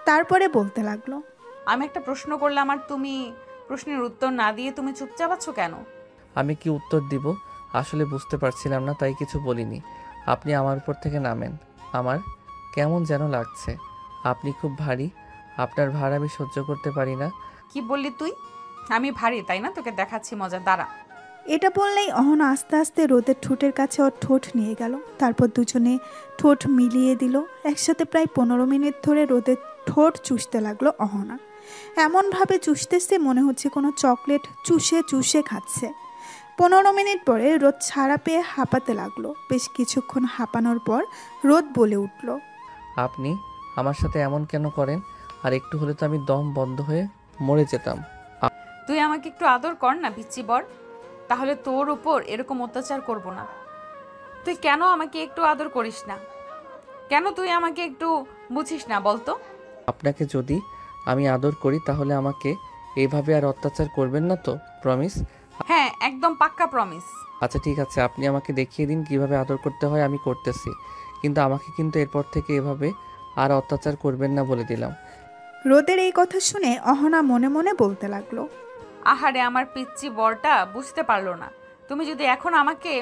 তারপরে বলতে লাগলো। আমি একটা প্রশ্ন করলাম আর তুমি প্রশ্নের উত্তর না দিয়ে তুমি চুপচাপ আছো কেন? আমি কি উত্তর দিব আসলে বুঝতে পারছিলাম না, তাই কিছু বলিনি। আপনি আমার উপর থেকে নামেন, আমার কেমন যেন লাগছে। আপনি খুব ভারী, আপনার ভার আমি সহ্য করতে পারি না। কি বললি তুই? আমি ভারী তাই না? তোকে দেখাচ্ছি মজা, দাঁড়া। এটা বললেই অহনা আস্তে আস্তে রোদের ঠোঁটের কাছে ওর ঠোঁট নিয়ে গেল। তারপর দুজনে ঠোঁট মিলিয়ে দিল। একসাথে প্রায় 15 মিনিট ধরে রোদের ঠোঁট চুষতে লাগলো অহনা। এমনভাবে চুষতেছে মনে হচ্ছে কোনো চকলেট চুষে চুষে খাচ্ছে। 15 মিনিট পরে রোদ ছাড়া পেয়ে হাঁপাতে লাগলো। বেশ কিছুক্ষণ হাঁপানোর পর রোদ বলে উঠল। আপনি আমার সাথে এমন কেন করেন? আর একটু হলে তো আমি দম বন্ধ হয়ে মরে যেতাম। তুই আমাকে একটু আদর কর না পিচ্চি বর, তাহলে তোর উপর এরকম অত্যাচার করব না। তুই কেন আমাকে একটু আদর করিস না? কেন তুই আমাকে একটু বুঝিস না বলতো? আপনাকে যদি আমি আদর করি তাহলে আমাকে এইভাবে আর অত্যাচার করবেন না তো? প্রমিস? হ্যাঁ, একদম পাক্কা প্রমিস। আচ্ছা ঠিক আছে, আপনি আমাকে দেখিয়ে দিন কিভাবে আদর করতে হয়, আমি করতেছি, কিন্তু আমাকে কিন্তু এরপর থেকে এভাবে আর অত্যাচার করবেন না বলে দিলাম। রোদের এই কথা শুনে অহনা মনে মনে বলতে লাগলো। আহারে, আমার পিচ্চি বরটা বুঝতে পারলো না। তুমি যদি এখন আমাকে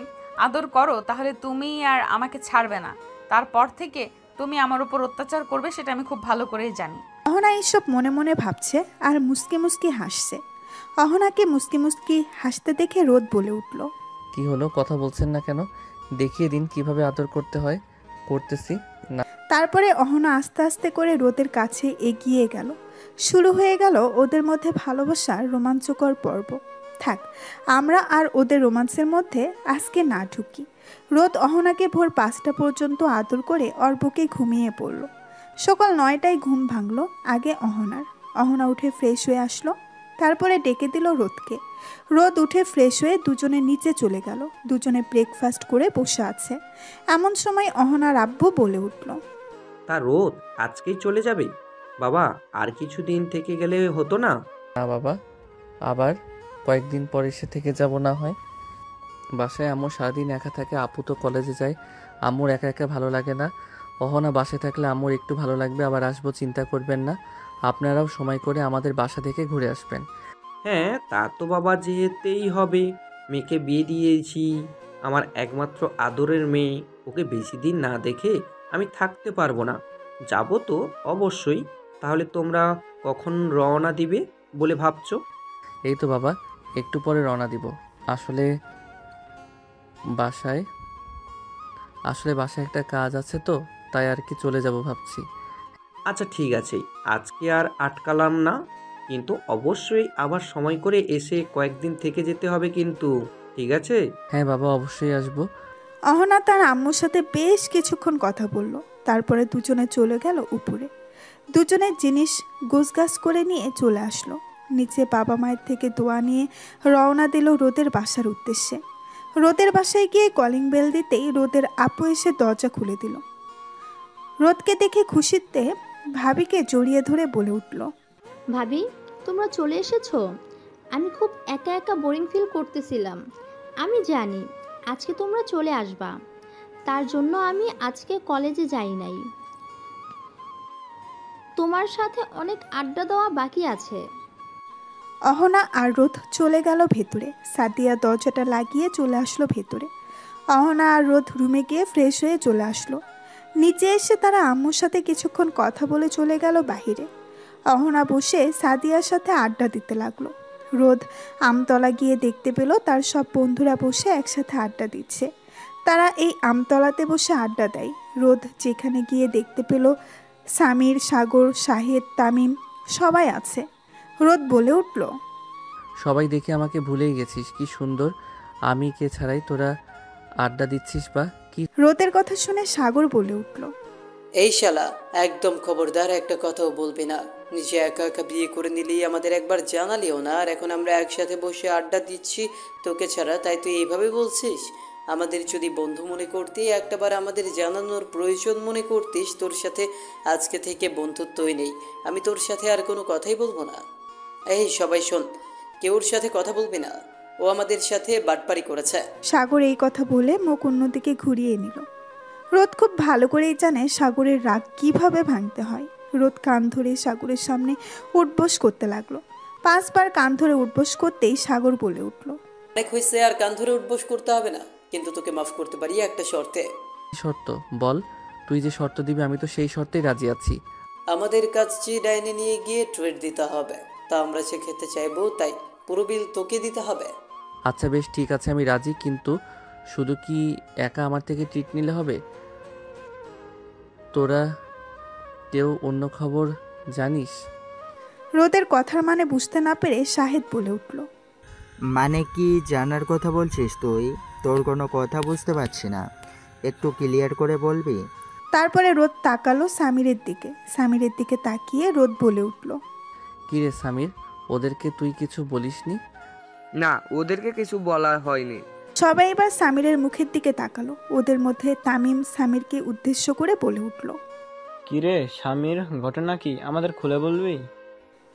আদর করো তাহলে তুমি আর আমাকে ছাড়বে না। তারপর থেকে তুমি আমার উপর অত্যাচার করবে সেটা আমি খুব ভালো করেই জানি। অহনা এইসব মনে মনে ভাবছে আর মুসকি মুসকি হাসছে। অহনাকে মুসকি মুসকি হাসতে দেখে রোদ বলে উঠল, কি হলো, কথা বলছেন না কেন? দেখিয়ে দিন কিভাবে আদর করতে হয়। করতেছি না। তারপরে অহনা আস্তে আস্তে করে রোদের কাছে এগিয়ে গেল। শুরু হয়ে গেল ওদের মধ্যে ভালোবাসার রোমাঞ্চকর পর্ব। থাক, আমরা আর ওদের রোমান্সের মধ্যে আজকে না ঢুকি। রোদ অহনাকে ভোর 5টা পর্যন্ত আদর করে ওর বুকে ঘুমিয়ে পড়ল। সকাল 9টায় ঘুম ভাঙল আগে অহনার। অহনা উঠে ফ্রেশ হয়ে আসলো, তারপরে ডেকে দিল রোদকে। রোদ উঠে ফ্রেশ হয়ে দুজনে নিচে চলে গেল। দুজনে ব্রেকফাস্ট করে বসে আছে। এমন সময় অহনার আব্বু বলে উঠল, তা রোদ আজকেই চলে যাবে? বাবা আর কিছুদিন থেকে গেলে হতো না? না বাবা, আবার কয়েকদিন পর এসে থেকে যাব না হয়। বাসায় আম্মু সারাদিন একা থাকে, আপু তো কলেজে যায়, আম্মুর একা একা ভালো লাগে না। অহনা বাসায় থাকলে আম্মুর একটু ভালো লাগবে। আবার আসবো, চিন্তা করবেন না। আপনারাও সময় করে আমাদের বাসা থেকে ঘুরে আসবেন। হ্যাঁ তা তো বাবা যেতেই হবে, মেয়েকে বিয়ে দিয়েছি, আমার একমাত্র আদরের মেয়ে, ওকে বেশি দিন না দেখে আমি থাকতে পারবো না। যাব তো অবশ্যই। তাহলে তোমরা কখন রওনা দিবে বলে ভাবছো? এই তো বাবা, একটু পরে রওনা দিব। আসলে বাসায় একটা কাজ আছে তো, তাই আর কি চলে যাব ভাবছি। আচ্ছা ঠিক আছে, আজকে আর আটকালাম না, কিন্তু অবশ্যই আবার সময় করে এসে কয়েকদিন থেকে যেতে হবে কিন্তু, ঠিক আছে? হ্যাঁ বাবা, অবশ্যই আসবো। অহনা তার আম্মুর সাথে বেশ কিছুক্ষণ কথা বলল। তারপরে দুজনে চলে গেল উপরে। দুজনের জিনিস গোছগাছ করে নিয়ে চলে আসলো নিচে। বাবা মায়ের থেকে দোয়া নিয়ে রওনা দিল রোদের বাসার উদ্দেশ্যে। রোদের বাসায় গিয়ে কলিং বেল দিতেই রোদের আপু এসে দরজা খুলে দিল। রোদকে দেখে খুশিতে ভাবিকে জড়িয়ে ধরে বলে উঠল, ভাবি, তোমরা চলে এসেছো? আমি খুব একা একা বোরিং ফিল করতেছিলাম। আমি জানি আজকে তোমরা চলে আসবা, তার জন্য আমি আজকে কলেজে যাই নাই। তোমার সাথে অনেক আড্ডা দেওয়া বাকি আছে। অহনা আর রোদ চলে গেল ভেতরে। সাদিয়া দরজাটা লাগিয়ে চলে আসলো ভেতরে। অহনা আর রোদ রুমে গিয়ে ফ্রেশ হয়ে চলে আসলো। নিচে এসে তারা আম্মুর সাথে কিছুক্ষণ কথা বলে চলে গেল বাহিরে। অহনা বসে সাদিয়ার সাথে আড্ডা দিতে লাগলো। রোদ আমতলা গিয়ে দেখতে পেল তার সব বন্ধুরা বসে একসাথে আড্ডা দিচ্ছে। তারা এই আমতলাতে বসে আড্ডা দেয়। রোদ যেখানে গিয়ে দেখতে পেল সামির, সাগর, শাহেদ, তামিম সবাই আছে। রোদ বলে উঠল, সবাই দেখে আমাকে ভুলেই গেছিস, কি সুন্দর আমি কে ছাড়াই তোরা আড্ডা দিচ্ছিস বা কি? রোদের কথা শুনে সাগর বলে উঠল, এই শালা, একদম খবরদার একটা কথাও বলবি না। নিজে একা একা বিয়ে করে নিলেই আমাদের একবার জানালিও না, আর এখন আমরা একসাথে বসে আড্ডা দিচ্ছি তোকে ছাড়া, তাই তুই এইভাবে বলছিস? আমাদের যদি বন্ধু মনে করতি, একটাবার আমাদের জানানোর প্রয়োজন মনে করতিস, তোর সাথে আজকে থেকে বন্ধুত্বই নেই। আমি তোর সাথে আর কোনো কথাই বলবো না। এই সবাই শোন, কেউর সাথে কথা বলবি না, ও আমাদের সাথে বাটপারি করেছে। সাগর এই কথা বলে মুখ অন্যদিকে ঘুরিয়ে নিল। রোদ খুব ভালো করেই জানে সাগরের রাগ কিভাবে ভাঙতে হয়। রোদ কান ধরে সাগরের সামনে উঠবোস করতে লাগলো। 5 বার কান ধরে উঠবোস করতেই সাগর বলে উঠল, অনেক হয়েছে, আর কান ধরে উঠবোস করতে হবে না, কিন্তু তোকে মাফ করতে পারি একটা শর্তে। শর্ত বল, তুই যে শর্ত দিবি আমি তো সেই শর্তেই রাজি আছি। আমাদের কাছে ডাইনে নিয়ে গিয়ে ট্রিট দিতে হবে, তা আমরা সে খেতে চাইবো, তাই পুরো বিল তোকে দিতে হবে। আচ্ছা বেশ ঠিক আছে, আমি রাজি, কিন্তু শুধু কি একা আমার থেকে ট্রিট নিলে হবে? তোরা কেউ অন্য খবর জানিস? রোদের কথার মানে বুঝতে না পেরে শাহেদ বলে উঠল, মানে কি জানার কথা বলছিস তুই? তোর কোনো কথা বুঝতে পারছি না, একটু ক্লিয়ার করে বলবি? তারপরে রোদ তাকালো সামিরের দিকে। সামিরের দিকে তাকিয়ে রোদ বলে উঠল, কি রে সামির, ওদেরকে তুই কিছু বলিসনি? না, ওদেরকে কিছু বলা হয়নি। সবাই এবার সামিরের মুখের দিকে তাকালো। ওদের মধ্যে তামিম সামিরকে উদ্দেশ্য করে বলে উঠল, কিরে সামির, ঘটনা কি, আমাদের খুলে বলবি?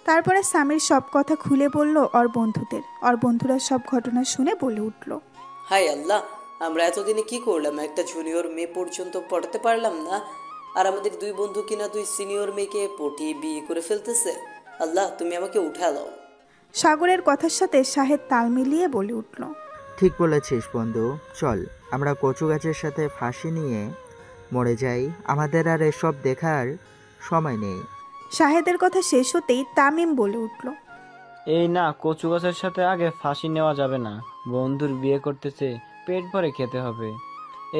তারপরে সামির সব কথা খুলে বলল ওর বন্ধুদের। ওর বন্ধুরা সব ঘটনা শুনে বলে উঠল, হাই আল্লাহ, আমরা এতদিনে কি করলাম? একটা জুনিয়র মেয়ে পর্যন্ত পড়াতে পারলাম না, আর আমাদের 2 বন্ধু কিনা 2 সিনিয়র মেয়েকে পটিয়ে বিয়ে করে ফেলতেছে। আল্লাহ, তুমি আমাকে উঠালো। সাগরের কথার সাথে শাহেদ তাল মিলিয়ে বলে উঠল, ঠিক বলেছিস বন্ধু, চল আমরা কচু গাছের সাথে ফাঁসি নিয়ে মরে যাই, আমাদের আর এসব দেখার সময় নেই। শাহেদের কথা শেষ হতেই তামিম বলে উঠল, এই না, কচু গাছের সাথে আগে ফাঁসি নেওয়া যাবে না। বন্ধুর বিয়ে করতেছে, পেট ভরে খেতে হবে।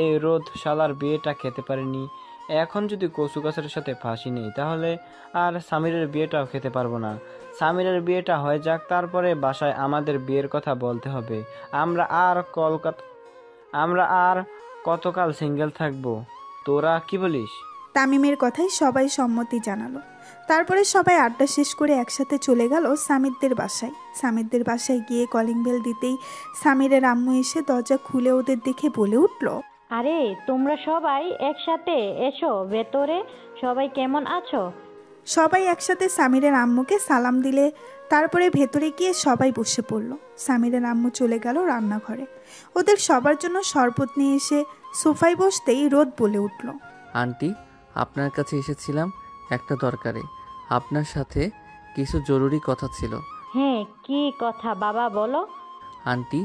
এই রোদ শালার বিয়েটা খেতে পারেনি, এখন যদি কচু গাছের সাথে ফাঁসি নেই তাহলে আর সামিরের বিয়েটাও খেতে পারবো না। সামিরের বিয়েটা হয়ে যাক, তারপরে বাসায় আমাদের বিয়ের কথা বলতে হবে। আমরা আর কতকাল সিঙ্গেল থাকবো, তোরা কি বলিস? তামিমের কথায় সবাই সম্মতি জানালো। তারপরে সবাই আড্ডা শেষ করে একসাথে চলে গেল সামিরদের বাসায়। সামিরদের বাসায় গিয়ে কলিং বেল দিতেই সামিরের আম্মু এসে দরজা খুলে ওদের দেখে বলে উঠল, আরে তোমরা সবাই একসাথে এসো ভেতরে, সবাই কেমন আছো? সবাই একসাথে সামিরের আম্মুকে সালাম দিলে তারপরে ভেতরে গিয়ে সবাই বসে পড়ল। সামিরের আম্মু চলে গেল রান্নাঘরে। ওদের সবার জন্য শরবত নিয়ে এসে সোফায় বসতেই রোদ বলে উঠল, আন্টি, আপনার কাছে এসেছিলাম একটা দরকারে। আপনার সাথে কিছু জরুরি কথা ছিল। হ্যাঁ, কি কথা বাবা বলো। আন্টি,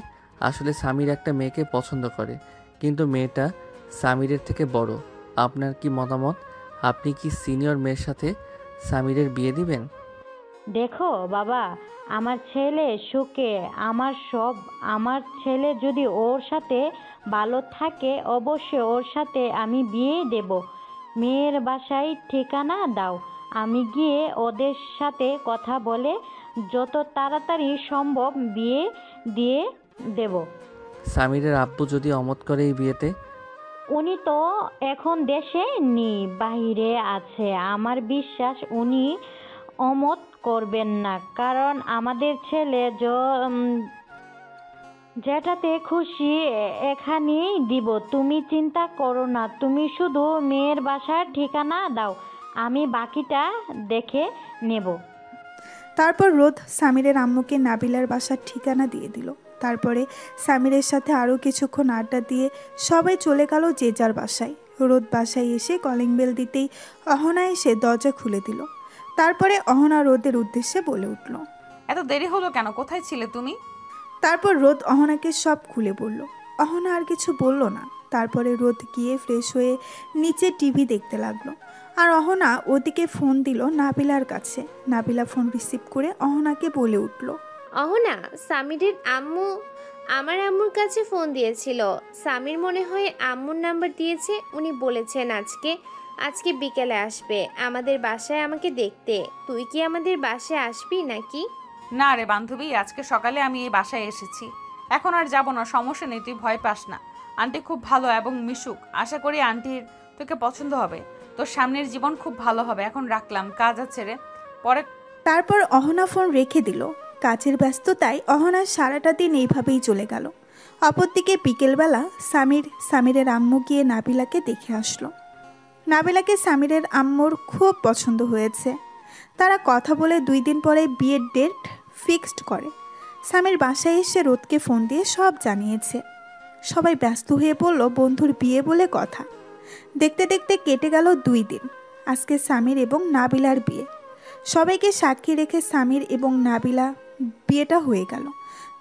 আসলে সামির একটা মেয়েকে পছন্দ করে, কিন্তু মেয়েটা সামিরের থেকে বড়। আপনার কি মতামত? আপনি কি সিনিয়র মেয়ের সাথে সামিরের বিয়ে দিবেন? দেখো বাবা, আমার ছেলে সুখে আমার সব। আমার ছেলে যদি ওর সাথে ভালো থাকে অবশ্যই ওর সাথে আমি বিয়ে দেব। মেয়ের বাসায় ঠিকানা দাও, আমি গিয়ে ওদের সাথে কথা বলে যত তাড়াতাড়ি সম্ভব বিয়ে দিয়ে দেব। সামিরের আব্বু যদি অমত করে এই বিয়েতে? উনি তো এখন দেশে নেই, বাইরে আছে। আমার বিশ্বাস উনি অমত করবেন না, কারণ আমাদের ছেলে যেটাতে খুশি এখানেই দিব। তুমি চিন্তা করো না, তুমি শুধু মেয়ের বাসার ঠিকানা দাও, আমি বাকিটা দেখে নেব। তারপর রোদ সামিরের আম্মুকে নাবিলার বাসার ঠিকানা দিয়ে দিল। তারপরে সামিরের সাথে আরও কিছুক্ষণ আড্ডা দিয়ে সবাই চলে গেল যে যার বাসায়। রোদ বাসায় এসে কলিং বেল দিতেই অহনা এসে দরজা খুলে দিল। তারপরে অহনা রোদের উদ্দেশ্যে বলে উঠল, এত দেরি হলো কেন? কোথায় ছিলে তুমি? তারপর রোদ অহনাকে সব খুলে বলল। অহনা আর কিছু বলল না। তারপরে রোদ গিয়ে ফ্রেশ হয়ে নিচে টিভি দেখতে লাগলো। আর অহনা ওদিকে ফোন দিল নাবিলার কাছে। নাবিলা ফোন রিসিভ করে অহনাকে বলে উঠল, অহনা, সামিরের আম্মু আমার আম্মুর কাছে ফোন দিয়েছিল। সামির মনে হয় আম্মুর নাম্বার দিয়েছে। উনি বলেছেন আজকে বিকেলে আসবে আমাদের বাসায় আমাকে দেখতে। তুই কি আমাদের বাসায় আসবি নাকি? না রে বান্ধবী, আজকে সকালে আমি এই বাসায় এসেছি, এখন আর যাব না। সমস্যা নেই, তুই ভয় পাস না। আন্টি খুব ভালো এবং মিশুক। আশা করি আন্টির তোকে পছন্দ হবে। তোর সামনের জীবন খুব ভালো হবে। এখন রাখলাম, কাজ আছে রে, পরে। তারপর অহনা ফোন রেখে দিল। কাজের ব্যস্ততায় অহনার সারাটা দিন এইভাবেই চলে গেল। অপরদিকে বিকেলবেলা সামিরের আম্মু গিয়ে নাবিলাকে দেখে আসলো। নাবিলাকে সামিরের আম্মুর খুব পছন্দ হয়েছে। তারা কথা বলে 2 দিন পরে বিয়ের ডেট ফিক্সড করে। সামির বাসায় এসে রোদকে ফোন দিয়ে সব জানিয়েছে। সবাই ব্যস্ত হয়ে পড়ল বন্ধুর বিয়ে বলে কথা। দেখতে দেখতে কেটে গেল 2 দিন। আজকে সামির এবং নাবিলার বিয়ে। সবাইকে সাক্ষী রেখে সামির এবং নাবিলা বিয়েটা হয়ে গেল।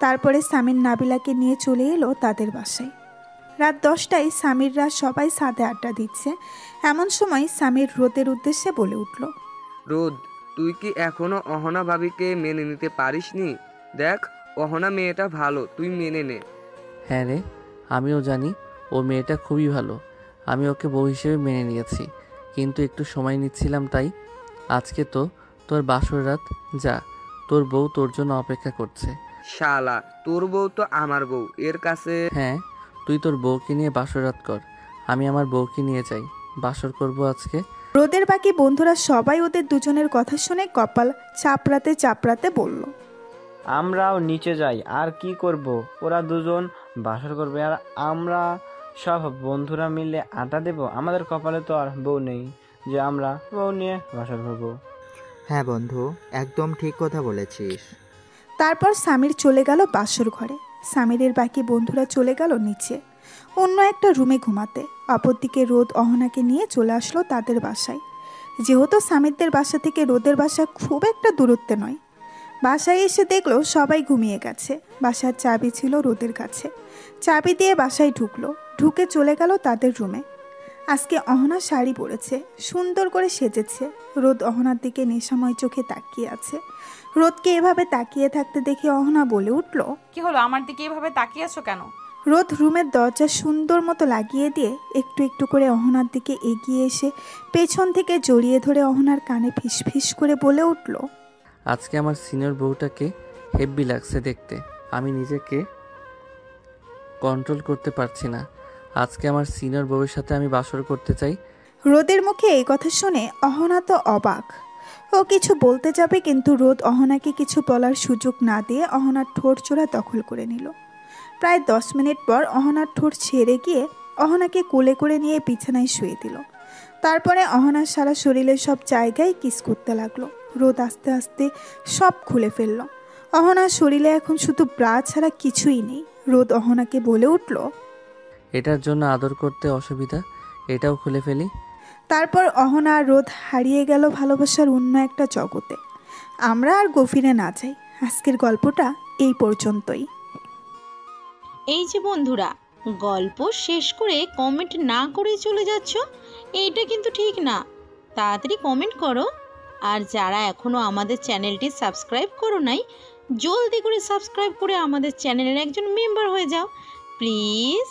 তারপরে সামির নাবিলাকে নিয়ে চলে এলো তাদের বাসায়। রাত 10টায় সামিররা সবাই সাথে আড্ডা দিচ্ছে। এমন সময় সামির রোদের উদ্দেশ্যে বলে উঠল, রোদ, তুই কি এখনো অহনা ভাবিকে মেনে নিতে পারিসনি? দেখ, অহনা মেয়েটা ভালো, তুই মেনে নে। হ্যাঁ রে, আমিও জানি ও মেয়েটা খুবই ভালো। আমি ওকে বউ হিসেবে মেনে নিয়েছি, কিন্তু একটু সময় নিচ্ছিলাম তাই। আজকে তো তোর বাসর রাত, যা, তোর বউ তোর জন্য অপেক্ষা করছে। শালা, তোর বউ তো আমার বউ, এর কাছে। হ্যাঁ, তুই তোর বউকে নিয়ে বাসর রাত কর, আমি আমার বউকে নিয়ে যাই, বাসর করব আজকে। রোদের বাকি বন্ধুরা সবাই ওদের দুজনের কথা শুনে কপাল চাপড়াতে চাপড়াতে বলল, আমরাও নিচে যাই, আর কি করব? ওরা দুজন বাসর করবে আর আমরা সব বন্ধুরা মিলে আড্ডা দেব। আমাদের কপালে তো আর বউ নেই যে আমরা বউ নিয়ে বাসর করব। হ্যাঁ বন্ধু, একদম ঠিক কথা বলেছিস। তারপর সামির চলে গেল বাসর ঘরে। সামিরের বাকি বন্ধুরা চলে গেল নিচে অন্য একটা রুমে ঘুমাতে। অপরদিকে রোদ অহনাকে নিয়ে চলে আসলো তাদের বাসায়। যেহেতু সামিরদের বাসা থেকে রোদের বাসা খুব একটা দূরত্বে নয়। বাসায় এসে দেখলো সবাই ঘুমিয়ে গেছে। বাসার চাবি ছিল রোদের কাছে। চাবি দিয়ে বাসায় ঢুকলো, ঢুকে চলে গেল তাদের রুমে। আজকে অহনা শাড়ি পরেছে, সুন্দর করে সেজেছে। রোদ অহনার দিকে নেশাময় চোখে তাকিয়ে আছে। রোদকে এভাবে তাকিয়ে থাকতে দেখে অহনা বলে উঠল, কি হলো, আমার দিকে এভাবে তাকিয়ে আছো কেন? রোদ রুমের দরজা সুন্দর মতো লাগিয়ে দিয়ে একটু একটু করে অহনার দিকে এগিয়ে এসে পেছন থেকে জড়িয়ে ধরে অহনার কানে ফিসফিস করে বলে উঠল, আজকে আমার সিনিয়র বউটাকে হেব্বি লাগছে দেখতে। আমি নিজেকে কন্ট্রোল করতে পারছি না। আজকে আমার সিনিয়র বউয়ের সাথে আমি বাসর করতে চাই। রোদের মুখে এই কথা শুনে অহনা তো অবাক। ও কিছু বলতে যাবে, কিন্তু রোদ অহনাকে কিছু বলার সুযোগ না দিয়ে অহনার ঠোঁট জোড়া দখল করে নিল। প্রায় 10 মিনিট পর অহনার ঠোঁট ছেড়ে গিয়ে অহনাকে কোলে করে নিয়ে বিছানায় শুয়ে দিল। তারপরে অহনার সারা শরীরের সব জায়গায় কিস করতে লাগলো। রোদ আস্তে আস্তে সব খুলে ফেলল। অহনার শরীরে এখন শুধু ব্রা ছাড়া কিছুই নেই। রোদ অহনাকে বলে উঠল, এটার জন্য আদর করতে অসুবিধা, এটাও খুলে ফেলি। তারপর অহনা আর রোদ হারিয়ে গেল ভালোবাসার অন্য একটা জগতে। আমরা আর গভীরে না যাই, আজকের গল্পটা এই পর্যন্তই। এই যে বন্ধুরা, গল্প শেষ করে কমেন্ট না করে চলে যাচ্ছ, এইটা কিন্তু ঠিক না। তাড়াতাড়ি কমেন্ট করো। আর যারা এখনও আমাদের চ্যানেলটি সাবস্ক্রাইব করো নাই, জলদি করে সাবস্ক্রাইব করে আমাদের চ্যানেলের একজন মেম্বার হয়ে যাও প্লিজ।